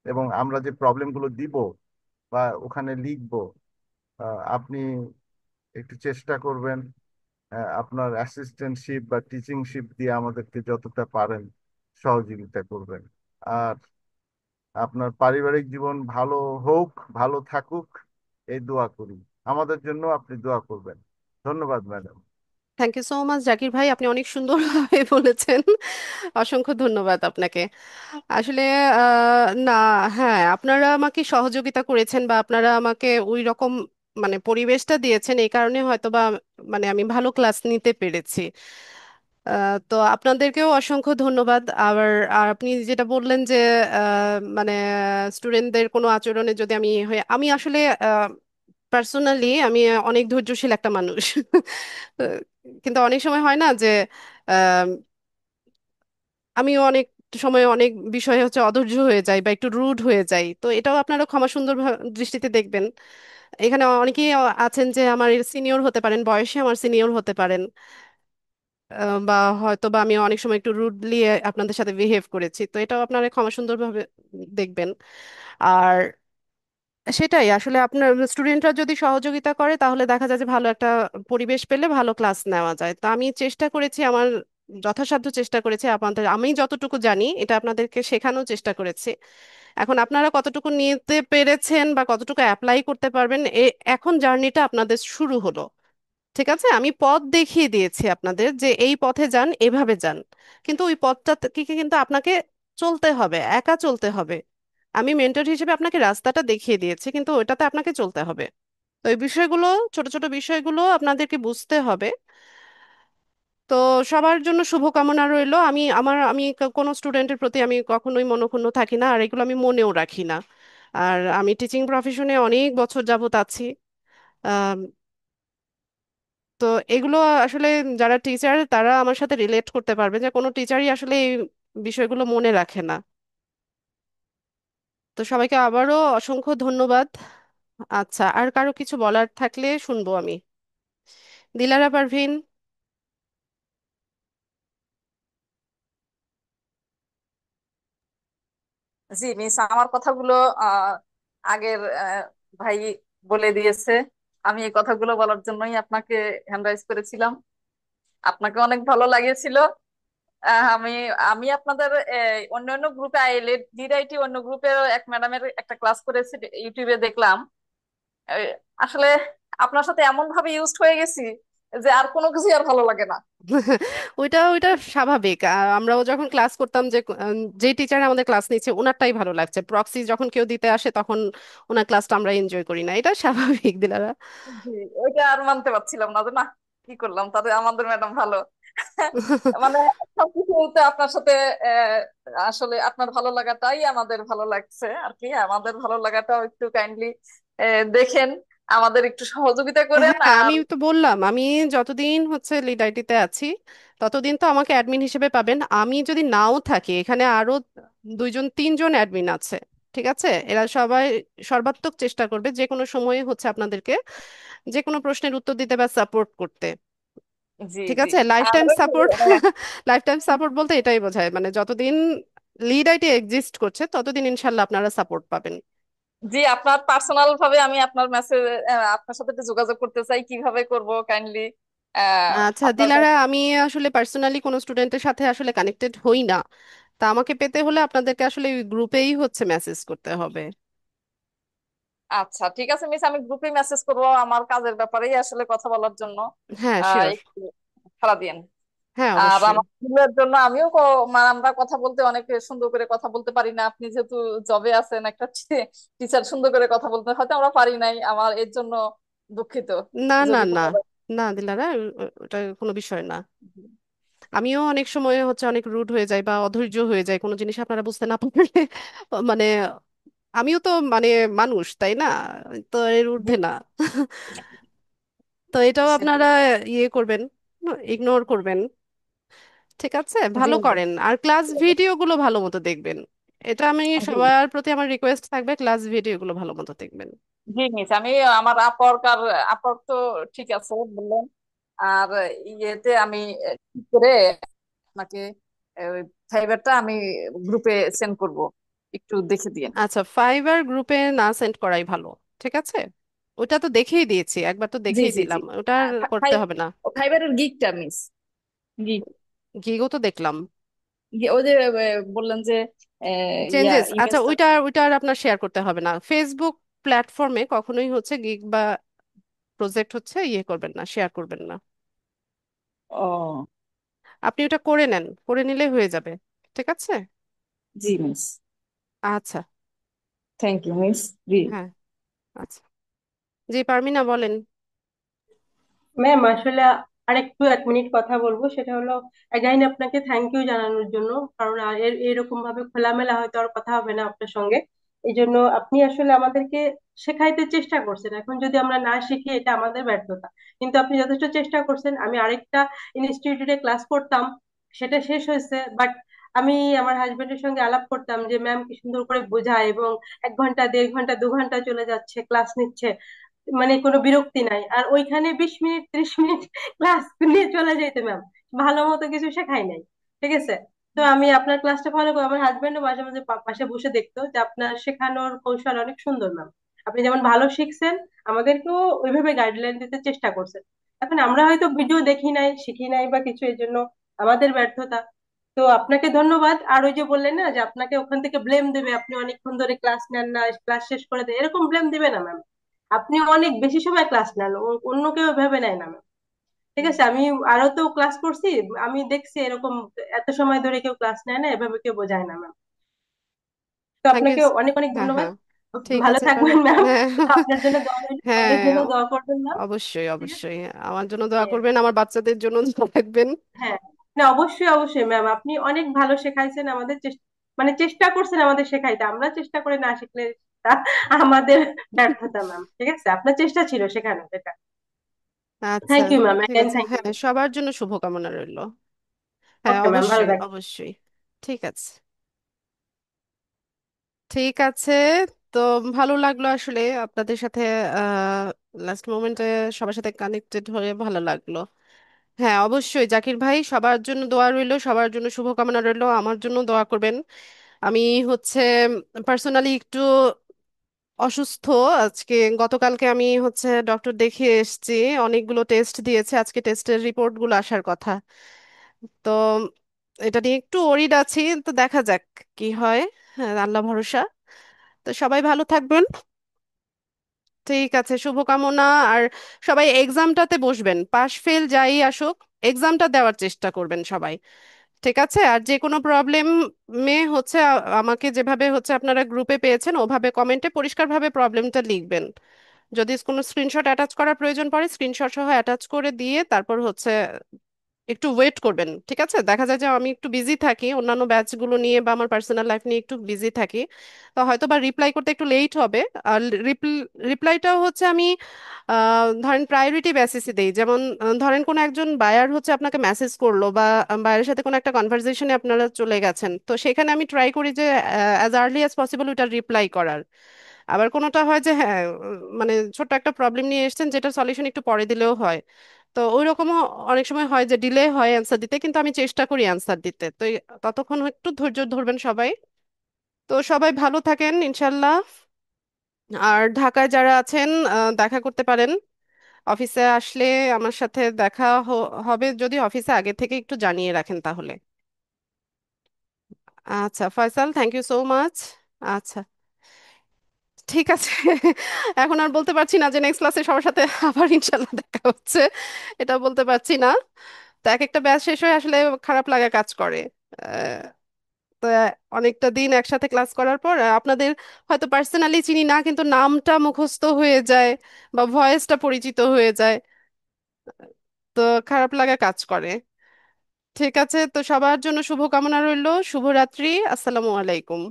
এবং আমরা যে প্রবলেমগুলো দিব বা ওখানে লিখব, আপনি একটু চেষ্টা করবেন আপনার অ্যাসিস্ট্যান্টশিপ বা টিচিংশিপ দিয়ে আমাদেরকে যতটা পারেন সহযোগিতা করবেন। আর আপনার পারিবারিক জীবন ভালো হোক, ভালো থাকুক, এই দোয়া করি। আমাদের জন্য আপনি দোয়া করবেন। ধন্যবাদ madam. Thank you so much Zakir ভাই, আপনি অনেক সুন্দরভাবে বলেছেন। অসংখ্য ধন্যবাদ আপনাকে। আসলে না, হ্যাঁ, আপনারা আমাকে সহযোগিতা করেছেন বা আপনারা আমাকে ওই রকম মানে পরিবেশটা দিয়েছেন, এই কারণে হয়তো বা মানে আমি ভালো ক্লাস নিতে পেরেছি। তো আপনাদেরকেও অসংখ্য ধন্যবাদ। আবার আর আপনি যেটা বললেন যে মানে স্টুডেন্টদের কোনো আচরণে যদি আমি হয়ে, আমি আসলে পার্সোনালি আমি অনেক ধৈর্যশীল একটা মানুষ। আহ, কিন্তু অনেক সময় হয় না যে আমিও অনেক সময় অনেক বিষয়ে হচ্ছে অধৈর্য হয়ে যাই বা একটু রুড হয়ে যাই, তো এটাও আপনারা ক্ষমা সুন্দর দৃষ্টিতে দেখবেন। এখানে অনেকেই আছেন যে আমার সিনিয়র হতে পারেন, বয়সে আমার সিনিয়র হতে পারেন, বা হয়তো বা আমি অনেক সময় একটু রুডলি আপনাদের সাথে বিহেভ করেছি, তো এটাও আপনারা ক্ষমা সুন্দরভাবে দেখবেন। আর সেটাই আসলে আপনার স্টুডেন্টরা যদি সহযোগিতা করে তাহলে দেখা যায় যে ভালো একটা পরিবেশ পেলে ভালো ক্লাস নেওয়া যায়। তো আমি চেষ্টা করেছি, আমার যথাসাধ্য চেষ্টা করেছি, আপনাদের আমি যতটুকু জানি এটা আপনাদেরকে শেখানোর চেষ্টা করেছি। এখন আপনারা কতটুকু নিতে পেরেছেন বা কতটুকু অ্যাপ্লাই করতে পারবেন, এখন জার্নিটা আপনাদের শুরু হলো। ঠিক আছে, আমি পথ দেখিয়ে দিয়েছি আপনাদের যে এই পথে যান, এভাবে যান, কিন্তু ওই পথটা কি কিন্তু আপনাকে চলতে হবে, একা চলতে হবে। আমি মেন্টর হিসেবে আপনাকে রাস্তাটা দেখিয়ে দিয়েছি, কিন্তু ওইটাতে আপনাকে চলতে হবে। তো এই বিষয়গুলো, ছোট ছোট বিষয়গুলো আপনাদেরকে বুঝতে হবে। তো সবার জন্য শুভকামনা রইলো। কোনো স্টুডেন্টের প্রতি আমি কখনোই মনোক্ষুণ্ণ থাকি না, আর এগুলো আমি মনেও রাখি না। আর আমি টিচিং প্রফেশনে অনেক বছর যাবত আছি। আম, তো এগুলো আসলে যারা টিচার তারা আমার সাথে রিলেট করতে পারবে যে কোনো টিচারই আসলে এই বিষয়গুলো মনে রাখে না। তো সবাইকে আবারও অসংখ্য ধন্যবাদ। আচ্ছা, আর কারো কিছু বলার থাকলে শুনবো আমি। দিলারা, পারভিন। জি মিস, আমার কথাগুলো আহ আগের ভাই বলে দিয়েছে। আমি এই কথাগুলো বলার জন্যই আপনাকে হ্যান্ড রাইজ করেছিলাম। আপনাকে অনেক ভালো লাগিয়েছিল। আমি আমি আপনাদের অন্যান্য গ্রুপে লিড আইটি অন্য গ্রুপে এক ম্যাডামের একটা ক্লাস করেছি, ইউটিউবে দেখলাম। এই, আসলে আপনার সাথে এমন ভাবে ইউজড হয়ে গেছি যে আর কোনো কিছু আর ভালো লাগে না। ওইটা ওইটা স্বাভাবিক। আমরাও যখন ক্লাস করতাম যে টিচার আমাদের ক্লাস নিচ্ছে ওনারটাই ভালো লাগছে, প্রক্সি যখন কেউ দিতে আসে তখন ওনার ক্লাসটা আমরা এনজয় করি না, এটা স্বাভাবিক দিলারা। জি, ওইটা আর মানতে পারছিলাম না যে না, কি করলাম, তাদের আমাদের ম্যাডাম ভালো। মানে সবকিছুতে আপনার সাথে আসলে আপনার ভালো লাগাটাই আমাদের ভালো লাগছে আর কি। আমাদের ভালো লাগাটাও একটু কাইন্ডলি দেখেন, আমাদের একটু সহযোগিতা করেন। হ্যাঁ, আমি আর তো বললাম আমি যতদিন হচ্ছে লিড আইটিতে আছি ততদিন তো আমাকে অ্যাডমিন হিসেবে পাবেন। আমি যদি নাও থাকি, এখানে আরো 2-3জন অ্যাডমিন আছে, ঠিক আছে? এরা সবাই সর্বাত্মক চেষ্টা করবে যে কোনো সময়ে হচ্ছে আপনাদেরকে যে কোনো প্রশ্নের উত্তর দিতে বা সাপোর্ট করতে। জি ঠিক জি। আছে, লাইফ আর টাইম ওই সাপোর্ট। লাইফ টাইম সাপোর্ট বলতে এটাই বোঝায়, মানে যতদিন লিড আইটি এক্সিস্ট করছে ততদিন ইনশাল্লাহ আপনারা সাপোর্ট পাবেন। জি, আপনার পার্সোনাল ভাবে আমি আপনার মেসেজ আপনার সাথে একটু যোগাযোগ করতে চাই, কিভাবে করব কাইন্ডলি আচ্ছা আপনার দিলারা, আমি আসলে পার্সোনালি কোনো স্টুডেন্টের সাথে আসলে কানেক্টেড হই না। তা আমাকে পেতে হলে আপনাদেরকে আসলে ওই গ্রুপেই হচ্ছে মেসেজ করতে হবে। আচ্ছা ঠিক আছে মিস, আমি গ্রুপে মেসেজ করবো আমার কাজের ব্যাপারেই আসলে কথা বলার জন্য। হ্যাঁ, শিওর। একটু খেলা দিয়েন। হ্যাঁ, আর অবশ্যই। আমার স্কুলের জন্য আমিও মানে আমরা কথা বলতে অনেক সুন্দর করে কথা বলতে পারি না। আপনি যেহেতু জবে আছেন, একটা টিচার সুন্দর করে কথা বলতে হয়তো আমরা পারি নাই, আমার এর জন্য দুঃখিত না, না, যদি না, কোনো। না দিলারা, ওটা কোনো বিষয় না। আমিও অনেক সময় হচ্ছে অনেক রুড হয়ে যায় বা অধৈর্য হয়ে যায় কোনো জিনিস আপনারা বুঝতে না পারলে। মানে আমিও তো মানে মানুষ, তাই না? তো এর ঊর্ধ্বে না। তো এটাও সেটাই। আপনারা ইয়ে করবেন, ইগনোর করবেন। ঠিক আছে, জি ভালো করেন, আর ক্লাস ভিডিওগুলো ভালো মতো দেখবেন। এটা আমি জি সবার প্রতি আমার রিকোয়েস্ট থাকবে, ক্লাস ভিডিওগুলো ভালো মতো দেখবেন। জি মিস, আমি আমার আপওয়ার্ক তো ঠিক আছে বললেন। আর ইয়েতে আমি ঠিক করে আপনাকে ওই ফাইবারটা আমি গ্রুপে সেন্ড করব, একটু দেখে দিয়েন। আচ্ছা, ফাইবার গ্রুপে না সেন্ড করাই ভালো। ঠিক আছে, ওটা তো দেখেই দিয়েছি, একবার তো জি দেখেই জি জি। দিলাম, ওটা আর করতে হবে না। ফাইবারের গিগটা মিস, গিগ, গিগও তো দেখলাম। ওই যে বললেন যে চেঞ্জেস, আচ্ছা ইমেজটা। ওইটা ওইটা আর আপনার শেয়ার করতে হবে না। ফেসবুক প্ল্যাটফর্মে কখনোই হচ্ছে গিগ বা প্রজেক্ট হচ্ছে ইয়ে করবেন না, শেয়ার করবেন না। ও আপনি ওটা করে নেন, করে নিলে হয়ে যাবে। ঠিক আছে। জি মিস, আচ্ছা। Thank you miss. জি হ্যাঁ। আচ্ছা। জি পারমিনা, বলেন। ম্যাম আসলে আরেকটু 1 মিনিট কথা বলবো, সেটা হলো অ্যাগাইন আপনাকে থ্যাংক ইউ জানানোর জন্য। কারণ এরকম ভাবে খোলামেলা হয়তো আর কথা হবে না আপনার সঙ্গে। এই জন্য আপনি আসলে আমাদেরকে শেখাইতে চেষ্টা করছেন, এখন যদি আমরা না শিখি এটা আমাদের ব্যর্থতা। কিন্তু আপনি যথেষ্ট চেষ্টা করছেন। আমি আরেকটা ইনস্টিটিউটে ক্লাস করতাম, সেটা শেষ হয়েছে, বাট আমি আমার হাজবেন্ডের সঙ্গে আলাপ করতাম যে ম্যাম কি সুন্দর করে বোঝায়, এবং 1 ঘন্টা 1.5 ঘন্টা 2 ঘন্টা চলে যাচ্ছে ক্লাস নিচ্ছে, মানে কোনো বিরক্তি নাই। আর ওইখানে 20 মিনিট 30 মিনিট ক্লাস নিয়ে চলে যেত ম্যাম, ভালো মতো কিছু শেখাই নাই। ঠিক আছে। তো আমি আপনার ক্লাসটা ফলো করি, আমার হাজবেন্ডও মাঝে মাঝে পাশে বসে দেখতো যে আপনার শেখানোর কৌশল অনেক সুন্দর ম্যাম। আপনি যেমন ভালো শিখছেন, আমাদেরকেও ওইভাবে গাইডলাইন দিতে চেষ্টা করছেন। এখন আমরা হয়তো ভিডিও দেখি নাই, শিখি নাই বা কিছু, এই জন্য আমাদের ব্যর্থতা। তো আপনাকে ধন্যবাদ। আর ওই যে বললেন না যে আপনাকে ওখান থেকে ব্লেম দেবে, আপনি অনেকক্ষণ ধরে ক্লাস নেন না, ক্লাস শেষ করে দেন, এরকম ব্লেম দিবে না ম্যাম। আপনি অনেক বেশি সময় ক্লাস নেন, অন্য কেউ ভেবে নেয় না ম্যাম। ঠিক আছে, আমি আরো তো ক্লাস করছি, আমি দেখছি এরকম এত সময় ধরে কেউ ক্লাস নেয় না, এভাবে কেউ বোঝায় না ম্যাম। তো থ্যাংক ইউ। আপনাকে অনেক অনেক হ্যাঁ, ধন্যবাদ। হ্যাঁ। ঠিক ভালো আছে থাকবেন ম্যাম। হ্যাঁ আপনার জন্য দোয়া রইলো, আমাদের হ্যাঁ জন্য দোয়া করবেন না। অবশ্যই ঠিক আছে। অবশ্যই আমার জন্য দোয়া হ্যাঁ করবেন, আমার বাচ্চাদের জন্য দোয়া রাখবেন। হ্যাঁ, না অবশ্যই অবশ্যই ম্যাম, আপনি অনেক ভালো শেখাইছেন আমাদের, মানে চেষ্টা করছেন আমাদের শেখাইতে, আমরা চেষ্টা করে না শিখলে তা আমাদের ব্যর্থতা ম্যাম। ঠিক আছে, আপনার চেষ্টা ছিল শেখানো, এটা। আচ্ছা থ্যাংক ইউ ম্যাম, ঠিক অ্যাগেন আছে, থ্যাংক ইউ। হ্যাঁ সবার জন্য শুভকামনা রইলো। হ্যাঁ ওকে ম্যাম, ভালো অবশ্যই থাকবেন। অবশ্যই। ঠিক আছে, ঠিক আছে। তো ভালো লাগলো আসলে আপনাদের সাথে লাস্ট মোমেন্টে সবার সাথে কানেক্টেড হয়ে ভালো লাগলো। হ্যাঁ অবশ্যই জাকির ভাই, সবার জন্য দোয়া রইলো, সবার জন্য শুভকামনা রইলো, আমার জন্য দোয়া করবেন। আমি হচ্ছে পার্সোনালি একটু অসুস্থ আজকে। গতকালকে আমি হচ্ছে ডক্টর দেখিয়ে এসেছি, অনেকগুলো টেস্ট দিয়েছে, আজকে টেস্টের রিপোর্টগুলো আসার কথা। তো এটা নিয়ে একটু ওরিড আছি, তো দেখা যাক কি হয়। হ্যাঁ আল্লাহ ভরসা। তো সবাই ভালো থাকবেন। ঠিক আছে, শুভকামনা। আর সবাই এক্সামটাতে বসবেন, পাশ ফেল যাই আসুক, এক্সামটা দেওয়ার চেষ্টা করবেন সবাই। ঠিক আছে, আর যে কোনো প্রবলেম মে হচ্ছে আমাকে যেভাবে হচ্ছে আপনারা গ্রুপে পেয়েছেন ওভাবে কমেন্টে পরিষ্কারভাবে প্রবলেমটা লিখবেন। যদি কোনো স্ক্রিনশট অ্যাটাচ করার প্রয়োজন পড়ে স্ক্রিনশট সহ অ্যাটাচ করে দিয়ে তারপর হচ্ছে একটু ওয়েট করবেন। ঠিক আছে, দেখা যায় যে আমি একটু বিজি থাকি অন্যান্য ব্যাচগুলো নিয়ে বা আমার পার্সোনাল লাইফ নিয়ে একটু বিজি থাকি, তো হয়তো বা রিপ্লাই করতে একটু লেট হবে। আর রিপ্লাইটাও হচ্ছে আমি ধরেন প্রায়োরিটি বেসিসে দেই। যেমন ধরেন কোনো একজন বায়ার হচ্ছে আপনাকে মেসেজ করলো বা বায়ারের সাথে কোনো একটা কনভারসেশনে আপনারা চলে গেছেন, তো সেখানে আমি ট্রাই করি যে অ্যাজ আর্লি অ্যাজ পসিবল ওটা রিপ্লাই করার। আবার কোনোটা হয় যে হ্যাঁ মানে ছোট্ট একটা প্রবলেম নিয়ে এসেছেন যেটা সলিউশন একটু পরে দিলেও হয়, তো ওই রকমও অনেক সময় হয় যে ডিলে হয় অ্যান্সার দিতে, কিন্তু আমি চেষ্টা করি অ্যান্সার দিতে। তো ততক্ষণ একটু ধৈর্য ধরবেন সবাই। তো সবাই ভালো থাকেন ইনশাল্লাহ। আর ঢাকায় যারা আছেন দেখা করতে পারেন, অফিসে আসলে আমার সাথে দেখা হবে, যদি অফিসে আগে থেকে একটু জানিয়ে রাখেন তাহলে। আচ্ছা Faisal, thank you so much. আচ্ছা ঠিক আছে এখন আর বলতে পারছি না যে নেক্সট ক্লাসে সবার সাথে আবার ইনশাল্লাহ দেখা হচ্ছে, এটা বলতে পারছি না। তো এক একটা ব্যাচ শেষ হয়ে আসলে খারাপ লাগা কাজ করে। আহ, তো অনেকটা দিন একসাথে ক্লাস করার পর আপনাদের হয়তো পার্সোনালি চিনি না, কিন্তু নামটা মুখস্থ হয়ে যায় বা ভয়েসটা পরিচিত হয়ে যায়, তো খারাপ লাগা কাজ করে। ঠিক আছে, তো সবার জন্য শুভকামনা রইলো, শুভরাত্রি, আসসালামু আলাইকুম।